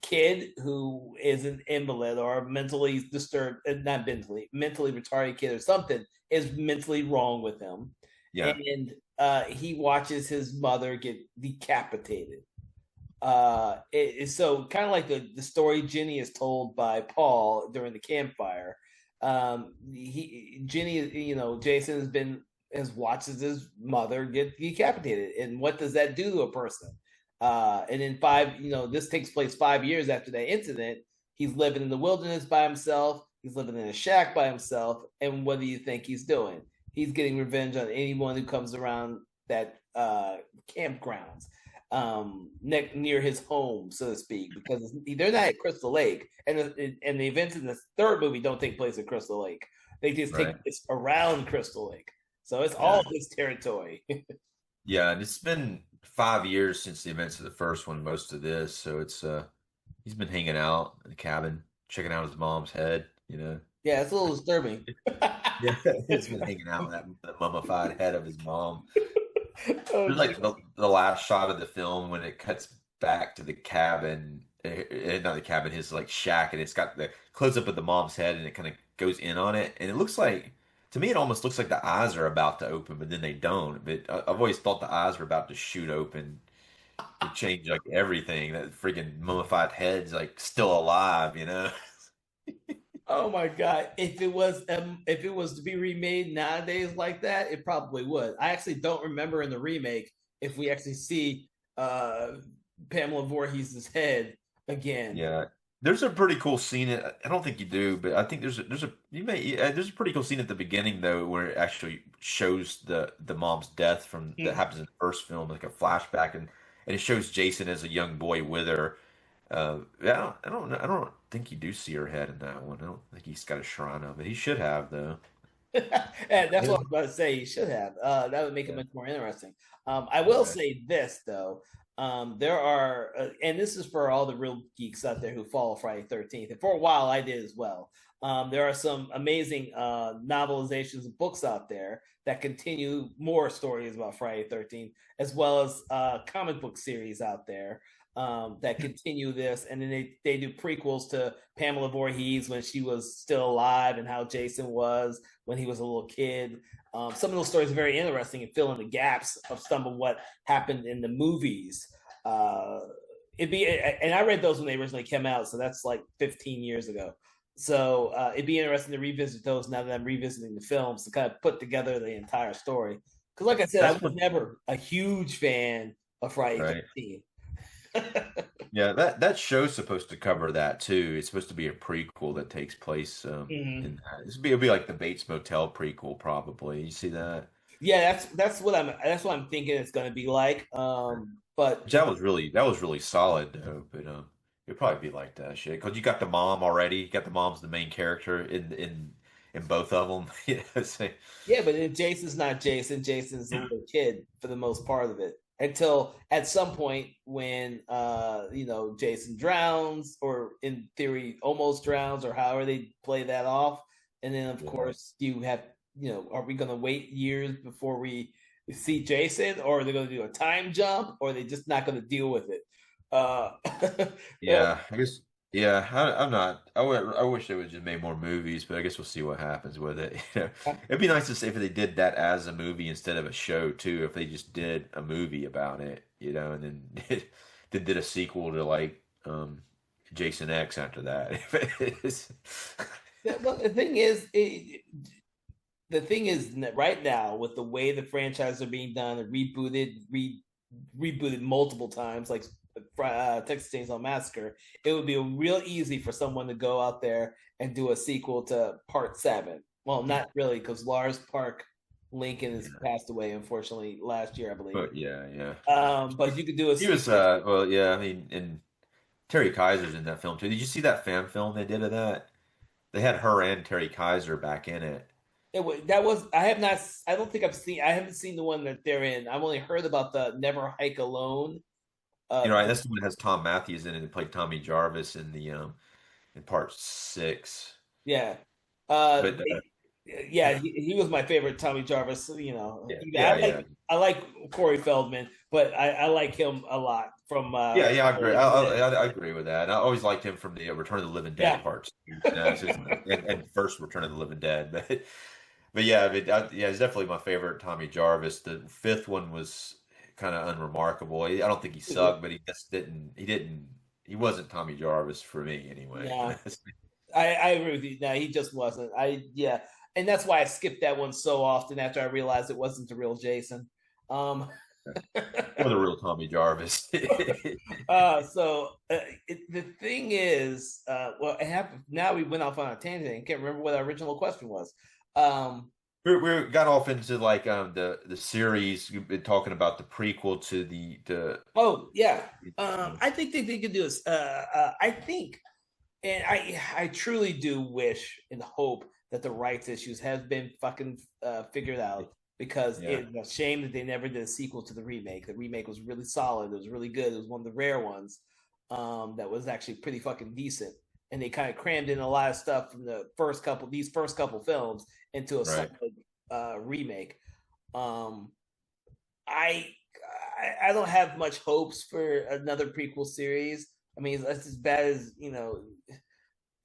kid who is an invalid or a mentally disturbed, not mentally retarded kid or something is mentally wrong with him, Yeah. and he watches his mother get decapitated. So kind of like the story Ginny is told by Paul during the campfire. Ginny, Jason has watches his mother get decapitated, and what does that do to a person? And in this takes place 5 years after that incident. He's living in the wilderness by himself. He's living in a shack by himself. And what do you think he's doing? He's getting revenge on anyone who comes around that campgrounds near his home, so to speak, because they're not at Crystal Lake, and the events in the third movie don't take place at Crystal Lake. They just take Right. place around Crystal Lake, so it's Yeah. all his territory. Yeah, and it's been 5 years since the events of the first one, most of this, so it's he's been hanging out in the cabin, checking out his mom's head, you know. Yeah, it's a little disturbing. Yeah, he's been hanging out with that mummified head of his mom. Oh, There's like the last shot of the film when it cuts back to the cabin, not the cabin, his like shack, and it's got the close up of the mom's head, and it kind of goes in on it, and it looks like, to me, it almost looks like the eyes are about to open, but then they don't. But I've always thought the eyes were about to shoot open to change like everything. That freaking mummified head's like still alive, you know? oh my God! If it was to be remade nowadays like that, it probably would. I actually don't remember in the remake if we actually see uh Pamela Voorhees' head again. Yeah. There's a pretty cool scene. I don't think you do, but I think there's a pretty cool scene at the beginning though, where it actually shows the mom's death from that Hmm. happens in the first film, like a flashback, and it shows Jason as a young boy with her. Yeah, I don't think you do see her head in that one. I don't think he's got a shrine of it. He should have though. And that's Yeah. what I was about to say. You should have. That would make it Yeah. much more interesting. I will Right. say this though. There are, and this is for all the real geeks out there who follow Friday 13th. And for a while, I did as well. There are some amazing novelizations and books out there that continue more stories about Friday 13th, as well as comic book series out there that continue this. And then they do prequels to Pamela Voorhees when she was still alive and how Jason was when he was a little kid. Some of those stories are very interesting and fill in the gaps of some of what happened in the movies. Uh, and I read those when they originally came out, so that's like 15 years ago. So it'd be interesting to revisit those now that I'm revisiting the films to kind of put together the entire story. Because, like I said, I That's was what, never a huge fan of Friday right. 13th. Yeah, that show's supposed to cover that too. It's supposed to be a prequel that takes place Mhm. in that. It'll be like the Bates Motel prequel, probably. You see that? Yeah, that's what I'm thinking it's going to be like. But Which that was really solid though. But it'll probably be like that shit because you got the mom already. You got the mom's the main character in both of them. You know, so, yeah, but Jason's not Jason. Jason's a little kid for the most part of it. Until at some point when Jason drowns, or in theory almost drowns, or however they play that off. And then of yeah. course you have, are we gonna wait years before we see Jason, or are they gonna do a time jump, or are they just not gonna deal with it? Uh uh, Yeah, I guess. Yeah, I'm not. I wish they would just made more movies, but I guess we'll see what happens with it. You know, it'd be nice to see if they did that as a movie instead of a show too. If they just did a movie about it, you know, and then did a sequel to like Jason X after that. well, the thing is that right now with the way the franchises are being done and rebooted multiple times, like Texas Chainsaw Massacre, it would be real easy for someone to go out there and do a sequel to Part Seven. Well, not really, because Lars Park Lincoln has Yeah, passed away unfortunately last year, I believe. but yeah, yeah. But you could do a He was sequel. well, yeah. I mean, and Terry Kaiser's in that film too. Did you see that fan film they did of that? They had her and Terry Kaiser back in it. That was I have not. I don't think I haven't seen the one that they're in. I've only heard about the Never Hike Alone. You know, Uh, right? That's the one that has Tom Matthews in it and played Tommy Jarvis in the in part six. yeah. But They, Yeah, he was my favorite Tommy Jarvis. You know, Yeah, yeah, yeah. I like Corey Feldman, but I like him a lot from Yeah, yeah, I agree. Living Dead. I agree with that. And I always liked him from the Return of the Living Dead Yeah, parts. It's just, and first Return of the Living Dead, but yeah, yeah, it's definitely my favorite Tommy Jarvis. The fifth one was kind of unremarkable. I don't think he sucked, but he just didn't. He wasn't Tommy Jarvis for me anyway. no, I agree with you. No, he just wasn't. Yeah, and that's why I skipped that one so often after I realized it wasn't the real Jason. Um, Or the real Tommy Jarvis. the thing is, well, it happened. Now we went off on a tangent. I can't remember what our original question was. Um, We got off into like the series. You've been talking about the prequel to the oh yeah, I think they could do this. I think, and I truly do wish and hope that the rights issues have been fucking figured out because yeah. it's a shame that they never did a sequel to the remake. The remake was really solid. It was really good. It was one of the rare ones that was actually pretty fucking decent. And they kind of crammed in a lot of stuff from these first couple films into a Right. solid remake. Um, I I don't have much hopes for another prequel series. I mean, that's as bad as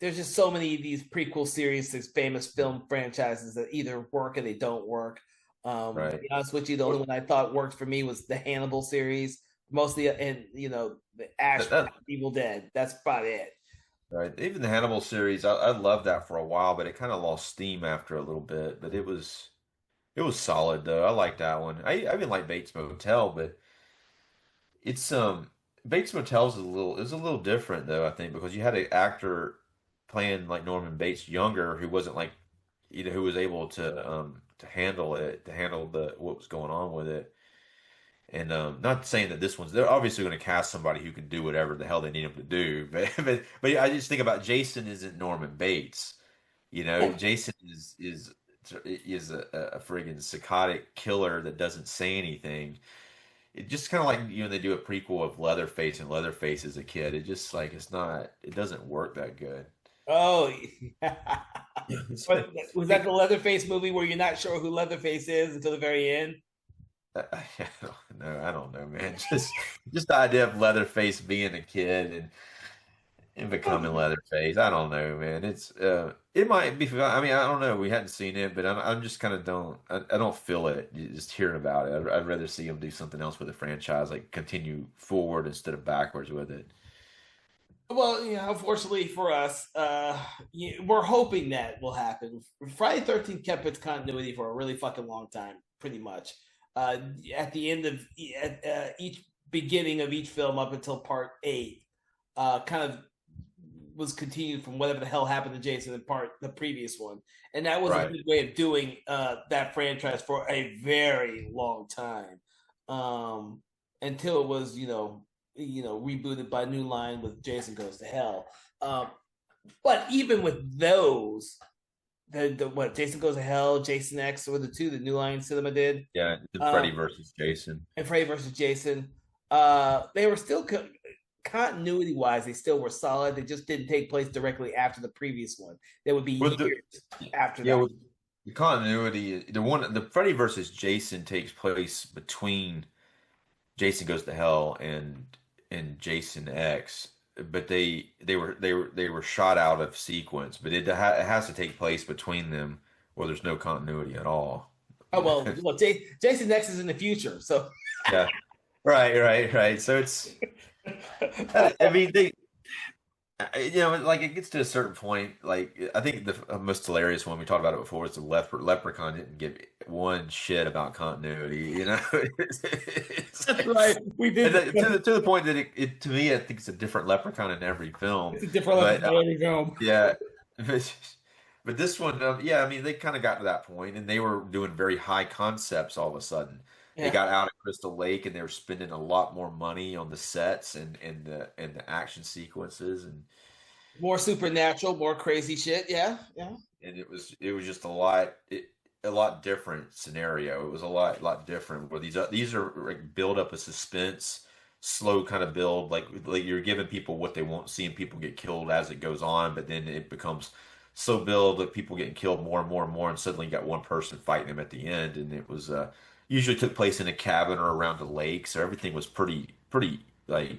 there's just so many of these prequel series to famous film franchises that either work or they don't work. To Right. be honest with you, the only one I thought worked for me was the Hannibal series, mostly, and the Ash That, that Evil Dead. That's about it. right. Even the Hannibal series, I loved that for a while, but it kind of lost steam after a little bit. But it was solid though. I like that one. I even like Bates Motel, but it's Bates Motel is a little different though, I think, because you had an actor playing like Norman Bates younger who wasn't like who was able to handle it, to handle the what was going on with it. And not saying that this one's they're obviously going to cast somebody who can do whatever the hell they need him to do, but I just think about Jason isn't Norman Bates. You know, Jason is a friggin' psychotic killer that doesn't say anything. It just kind of like they do a prequel of Leatherface and Leatherface as a kid. It just like it doesn't work that good. Oh, but was that the Leatherface movie where you're not sure who Leatherface is until the very end? I don't know, man. Just the idea of Leatherface being a kid and becoming Leatherface. I don't know, man. It might be. I mean, I don't know. We hadn't seen it, but I'm just kind of I don't feel it just hearing about it. I'd rather see him do something else with the franchise, like continue forward instead of backwards with it. Well, unfortunately for us, we're hoping that will happen. Friday 13th kept its continuity for a really fucking long time, pretty much. Uh, at the end of each beginning of each film up until part eight, kind of was continued from whatever the hell happened to Jason in the previous one, and that was a Right. good way of doing that franchise for a very long time, until it was rebooted by New Line with Jason Goes to Hell. But even with those, the what Jason Goes to Hell, Jason X were the New Line Cinema did, Yeah, the Freddy um, versus Jason. and Freddy versus Jason. They were still continuity wise, they still were solid. They just didn't take place directly after the previous one. They would be With the years after Yeah, that. with the continuity, the Freddy versus Jason takes place between Jason Goes to Hell and Jason X, but they were shot out of sequence, but it has to take place between them, or there's no continuity at all. Oh well, Jason X is in the future, so Yeah, right. So it's, I mean, like it gets to a certain point. Like I think the most hilarious one we talked about it before is the Leprechaun didn't give one shit about continuity. It's that's right. We did. to the point that to me, I think it's a different Leprechaun in every film. It's a different But level of film. yeah, but this one, yeah, I mean, they kind of got to that point, and they were doing very high concepts all of a sudden. They Yeah, got out of Crystal Lake, and they were spending a lot more money on the sets and the action sequences, more supernatural, more crazy shit. Yeah, yeah. and it was just a lot different scenario. It was a lot different. Where these are like build up a suspense, slow kind of build, like you're giving people what they want, seeing people get killed as it goes on, but then it becomes slow build of people getting killed more and more and more, and suddenly you got one person fighting him at the end, and it was usually took place in a cabin or around a lake, so everything was pretty like.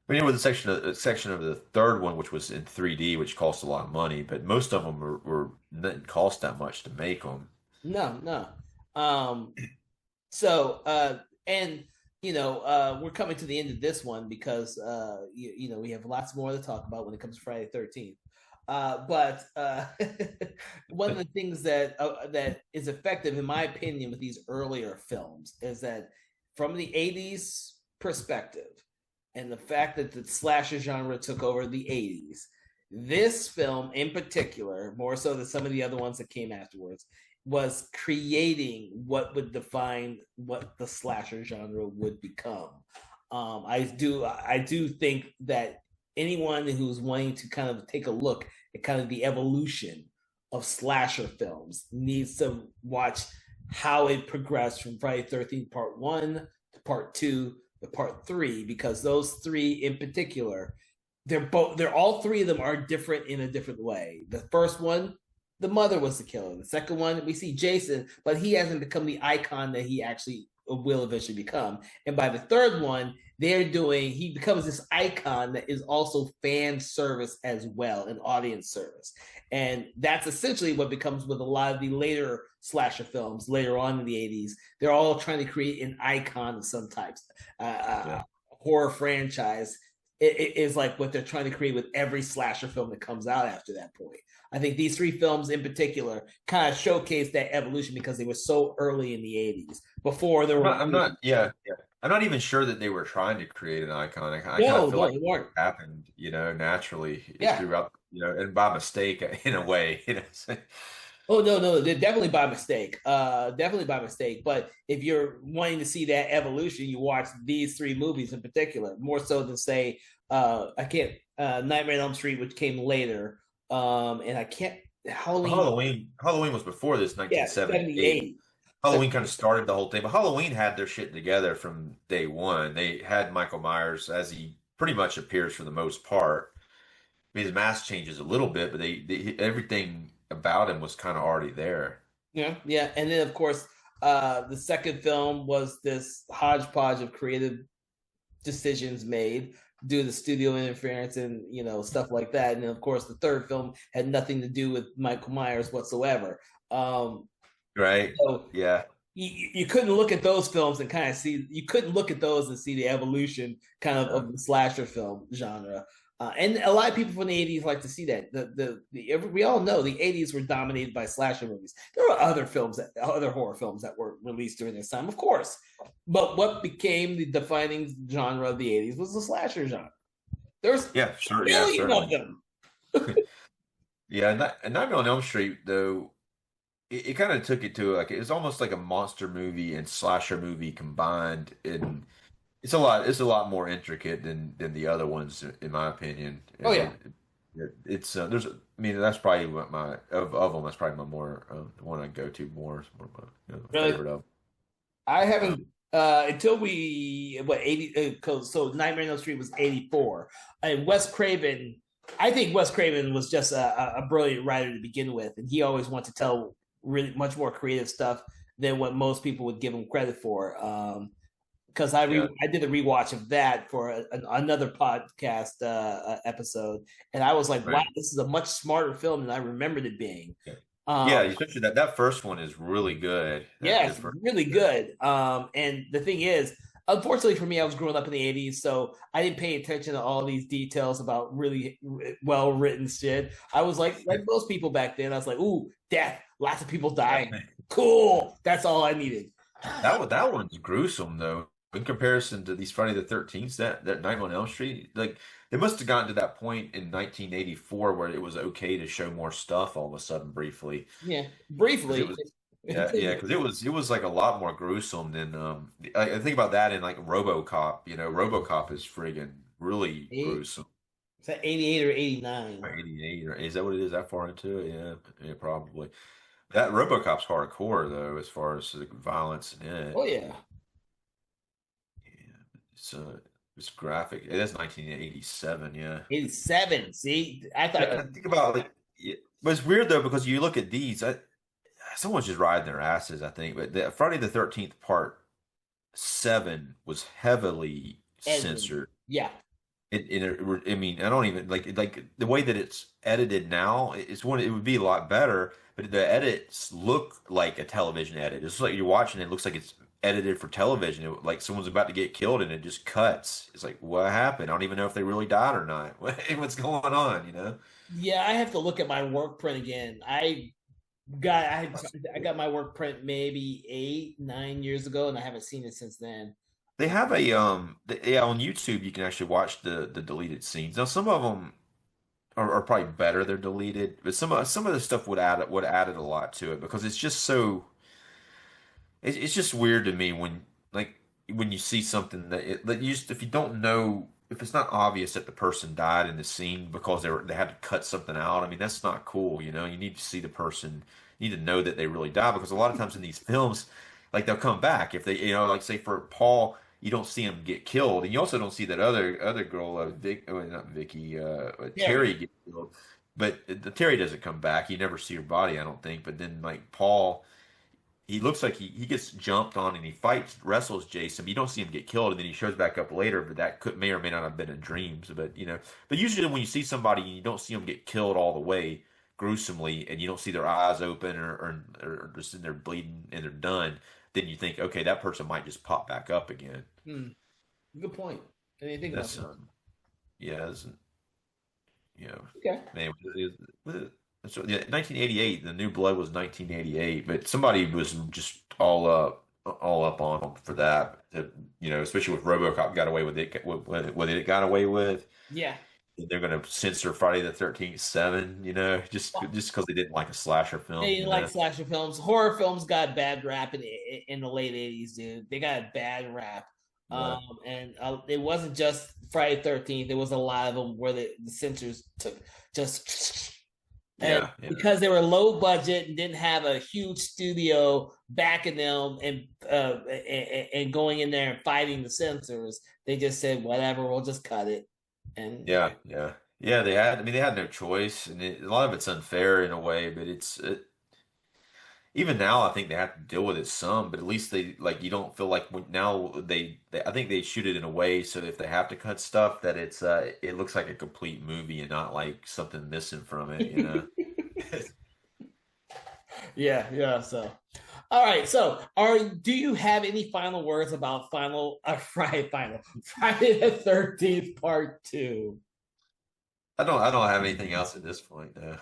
I mean, there was a section of the third one which was in 3D, which cost a lot of money, but most of them were didn't cost that much to make them. No, no. Um, so and we're coming to the end of this one because we have lots more to talk about when it comes to Friday the 13th. But one of the things that is effective, in my opinion, with these earlier films is that from the 80s perspective and the fact that the slasher genre took over the 80s, this film in particular, more so than some of the other ones that came afterwards, was creating what would define what the slasher genre would become. I do think that anyone who's wanting to kind of take a look at kind of the evolution of slasher films needs to watch how it progressed from Friday the 13th Part 1 to Part 2 to Part 3, because those three in particular, they're all three of them are different in a different way. The first one, the mother was the killer. The second one, we see Jason, but he hasn't become the icon that he actually will eventually become. And by the third one, he becomes this icon that is also fan service as well, and audience service. And that's essentially what becomes with a lot of the later slasher films later on in the 80s. They're all trying to create an icon of some types. Yeah. Horror franchise it is like what they're trying to create with every slasher film that comes out after that point. I think these three films in particular kind of showcase that evolution because they were so early in the 80s before there were. Yeah, yeah. I'm not even sure that they were trying to create an icon. I kind of No, feel no, like they it weren't. happened, naturally Yeah. throughout, and by mistake in a way, Oh no, no, they're definitely by mistake. Definitely by mistake. But if you're wanting to see that evolution, you watch these three movies in particular, more so than say, I can't Nightmare on Elm Street, which came later. And I can't Halloween. Halloween was before this, Yeah, 1978. 78. Halloween kind of started the whole thing, but Halloween had their shit together from day one. They had Michael Myers as he pretty much appears for the most part. I mean, his mask changes a little bit, but everything about him was kind of already there. Yeah, yeah. And then of course, the second film was this hodgepodge of creative decisions made due to studio interference and stuff like that. And then of course the third film had nothing to do with Michael Myers whatsoever. Right? So Yeah. you couldn't look at those films and kind of see you couldn't look at those and see the evolution kind of the slasher film genre. And a lot of people from the 80s like to see that. We all know the 80s were dominated by slasher movies. There were other horror films that were released during this time, of course. But what became the defining genre of the 80s was the slasher genre. There's Yeah, sure. a Yeah, million of certainly. them. Yeah, and Nightmare on Elm Street, though, it kind of took it to like it was almost like a monster movie and slasher movie combined, and it's a lot more intricate than the other ones, in my opinion. Oh And yeah. it's there's I mean that's probably what my of them, that's probably my more the one I go to more, is more my, Really? favorite of. I Uh, haven't until we what 80 so Nightmare on Elm Street was 84. And Wes Craven, I think Wes Craven was just a brilliant writer to begin with, and he always wanted to tell really much more creative stuff than what most people would give him credit for. Because yeah, I did a rewatch of that for another podcast episode, and I was like, wow, right. this is a much smarter film than I remembered it being. Yeah, yeah, Um, especially that first one is really good. That yeah, the it's first really one. good. And the thing is, unfortunately for me, I was growing up in the 80s, so I didn't pay attention to all these details about really well written shit. I was like most people back then, I was like, ooh, death, lots of people dying. Yeah. Cool. That's all I needed. That one's gruesome though. In comparison to these Friday the 13th, that Nightmare on Elm Street, like they must have gotten to that point in 1984 where it was okay to show more stuff all of a sudden briefly. Yeah, Because it briefly. was yeah, because it was like a lot more gruesome than I think about that in like RoboCop. RoboCop is friggin' really gruesome. Is that 88 or 89? Or 88, or is that what it is? That far into it? Yeah, yeah, probably. That RoboCop's hardcore though, as far as the violence in Oh it. yeah. Yeah, it's graphic. It is 1987. Yeah. 87. See, I thought Yeah, think about like But it's weird though because you look at these, someone's just riding their asses, I think. But the Friday the 13th Part 7 was heavily And censored. yeah, I mean, I don't even like the way that it's edited now. It's one. It would be a lot better, but the edits look like a television edit. It's like you're watching it. It looks like it's edited for television. Like someone's about to get killed and it just cuts. It's like what happened? I don't even know if they really died or not. What's going on? You know? yeah, I have to look at my work print again. I got my work print maybe 8, 9 years ago, and I haven't seen it since then. They have yeah, on YouTube you can actually watch the deleted scenes. Now some of them are probably better. They're deleted, but some of the stuff would added a lot to it because it's just so. It's just weird to me when like when you see something that you just if you don't know if it's not obvious that the person died in the scene because they had to cut something out. I mean that's not cool. You know you need to see the person. You need to know that they really died because a lot of times in these films, like they'll come back if they like say for Paul. You don't see him get killed, and you also don't see that other girl, not Vicky, Terry. Terry get killed. But the Terry doesn't come back. You never see her body, I don't think. But then like Paul, he looks like he gets jumped on and he fights wrestles Jason. But you don't see him get killed, and then he shows back up later. But that may or may not have been in dreams. But but usually when you see somebody and you don't see them get killed all the way gruesomely, and you don't see their eyes open or just in there bleeding and they're done, then you think, okay, that person might just pop back up again. Hmm, good point. I didn't think about That's that. yeah, that's, you know, Okay. man. So yeah, 1988. The New Blood was 1988, but somebody was just all up on him for that. Especially with RoboCop got away with it, what it got away with. Yeah. They're going to censor Friday the 13th 7. Just because they didn't like a slasher film. They like slasher films. Horror films got bad rap in the late '80s, dude. They got a bad rap. Yeah, And it wasn't just Friday 13th. There was a lot of them where the censors took just and yeah, yeah, because they were low budget and didn't have a huge studio backing them and going in there and fighting the censors, they just said whatever, we'll just cut it. And yeah, yeah. Yeah, they had. I mean, they had no choice, and a lot of it's unfair in a way. But even now, I think they have to deal with it some, but at least they like you don't feel like now I think they shoot it in a way so that if they have to cut stuff that it looks like a complete movie and not like something missing from it. yeah, yeah. So, all right. So, do you have any final words about Friday the 13th Part Two? I don't have anything else at this point. No.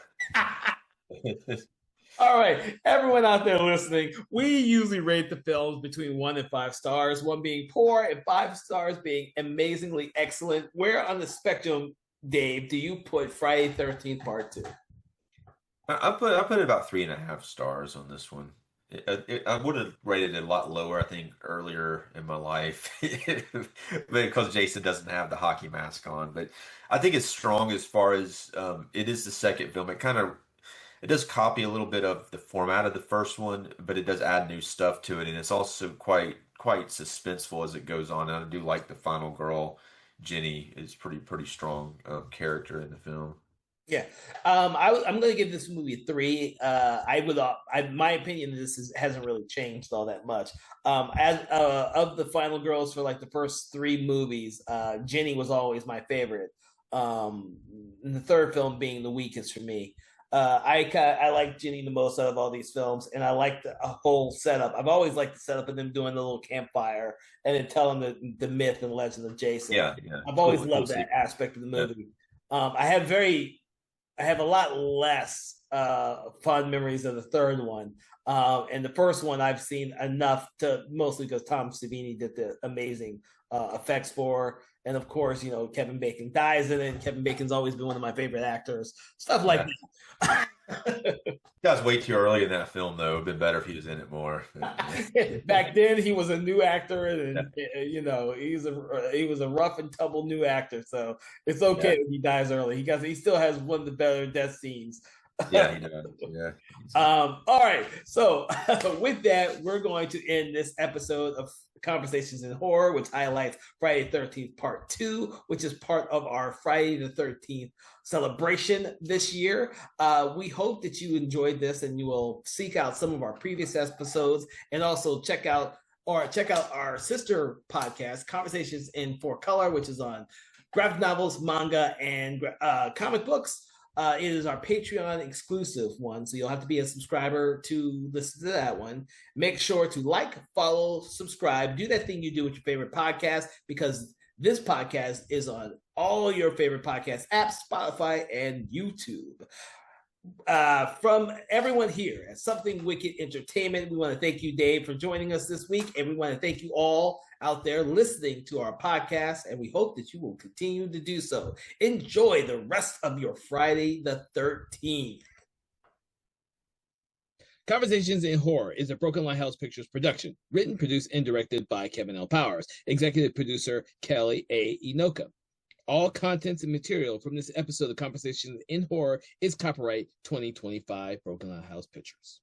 All right, everyone out there listening, we usually rate the films between 1 and 5 stars, one being poor and 5 stars being amazingly excellent. Where on the spectrum, Dave, do you put Friday 13th Part 2? I put it about 3.5 stars on this one. I would have rated it a lot lower, I think, earlier in my life, because Jason doesn't have the hockey mask on. But I think it's strong as far as it is the second film. It does copy a little bit of the format of the first one, but it does add new stuff to it, and it's also quite suspenseful as it goes on. And I do like the final girl, Jenny, is pretty strong character in the film. Yeah, I'm going to give this movie a 3. My opinion of this hasn't really changed all that much. As of the final girls for like the first 3 movies, Jenny was always my favorite. And the third film being the weakest for me. I like Jenny the most out of all these films, and I like the whole setup. I've always liked the setup of them doing the little campfire and then telling the myth and legend of Jason. Yeah, yeah, I've always cool loved that scene. aspect of the Yeah, movie. I have a lot less fond memories of the third one. And the first one I've seen enough to mostly because Tom Savini did the amazing effects for. And of course, Kevin Bacon dies in it. Kevin Bacon's always been one of my favorite actors. Stuff like yeah. that. Guys, way too early in that film, though. It'd been better if he was in it more. Back then, he was a new actor, and Yeah, he was a rough and tumble new actor. So it's yeah, okay if he dies early. He still has one of the better death scenes Yeah, he does. Yeah. All right. So with that, we're going to end this episode of Conversations in Horror, which highlights Friday the 13th Part 2, which is part of our Friday the 13th celebration this year. We hope that you enjoyed this and you will seek out some of our previous episodes and also check out our sister podcast, Conversations in 4Color, which is on graphic novels, manga, and comic books. It is our Patreon exclusive one, so you'll have to be a subscriber to listen to that one. Make sure to like, follow, subscribe, do that thing you do with your favorite podcast, because this podcast is on all your favorite podcast apps, Spotify, and YouTube. From everyone here at Something Wicked Entertainment, we want to thank you, Dave, for joining us this week, and we want to thank you all out there listening to our podcast, and we hope that you will continue to do so. Enjoy the rest of your Friday the 13th. Conversations in Horror is a Broken Lighthouse Pictures production, written, produced, and directed by Kevin L. Powers, executive producer Kelly A. Inoka. All contents and material from this episode of Conversations in Horror is copyright 2025 Broken Lighthouse Pictures.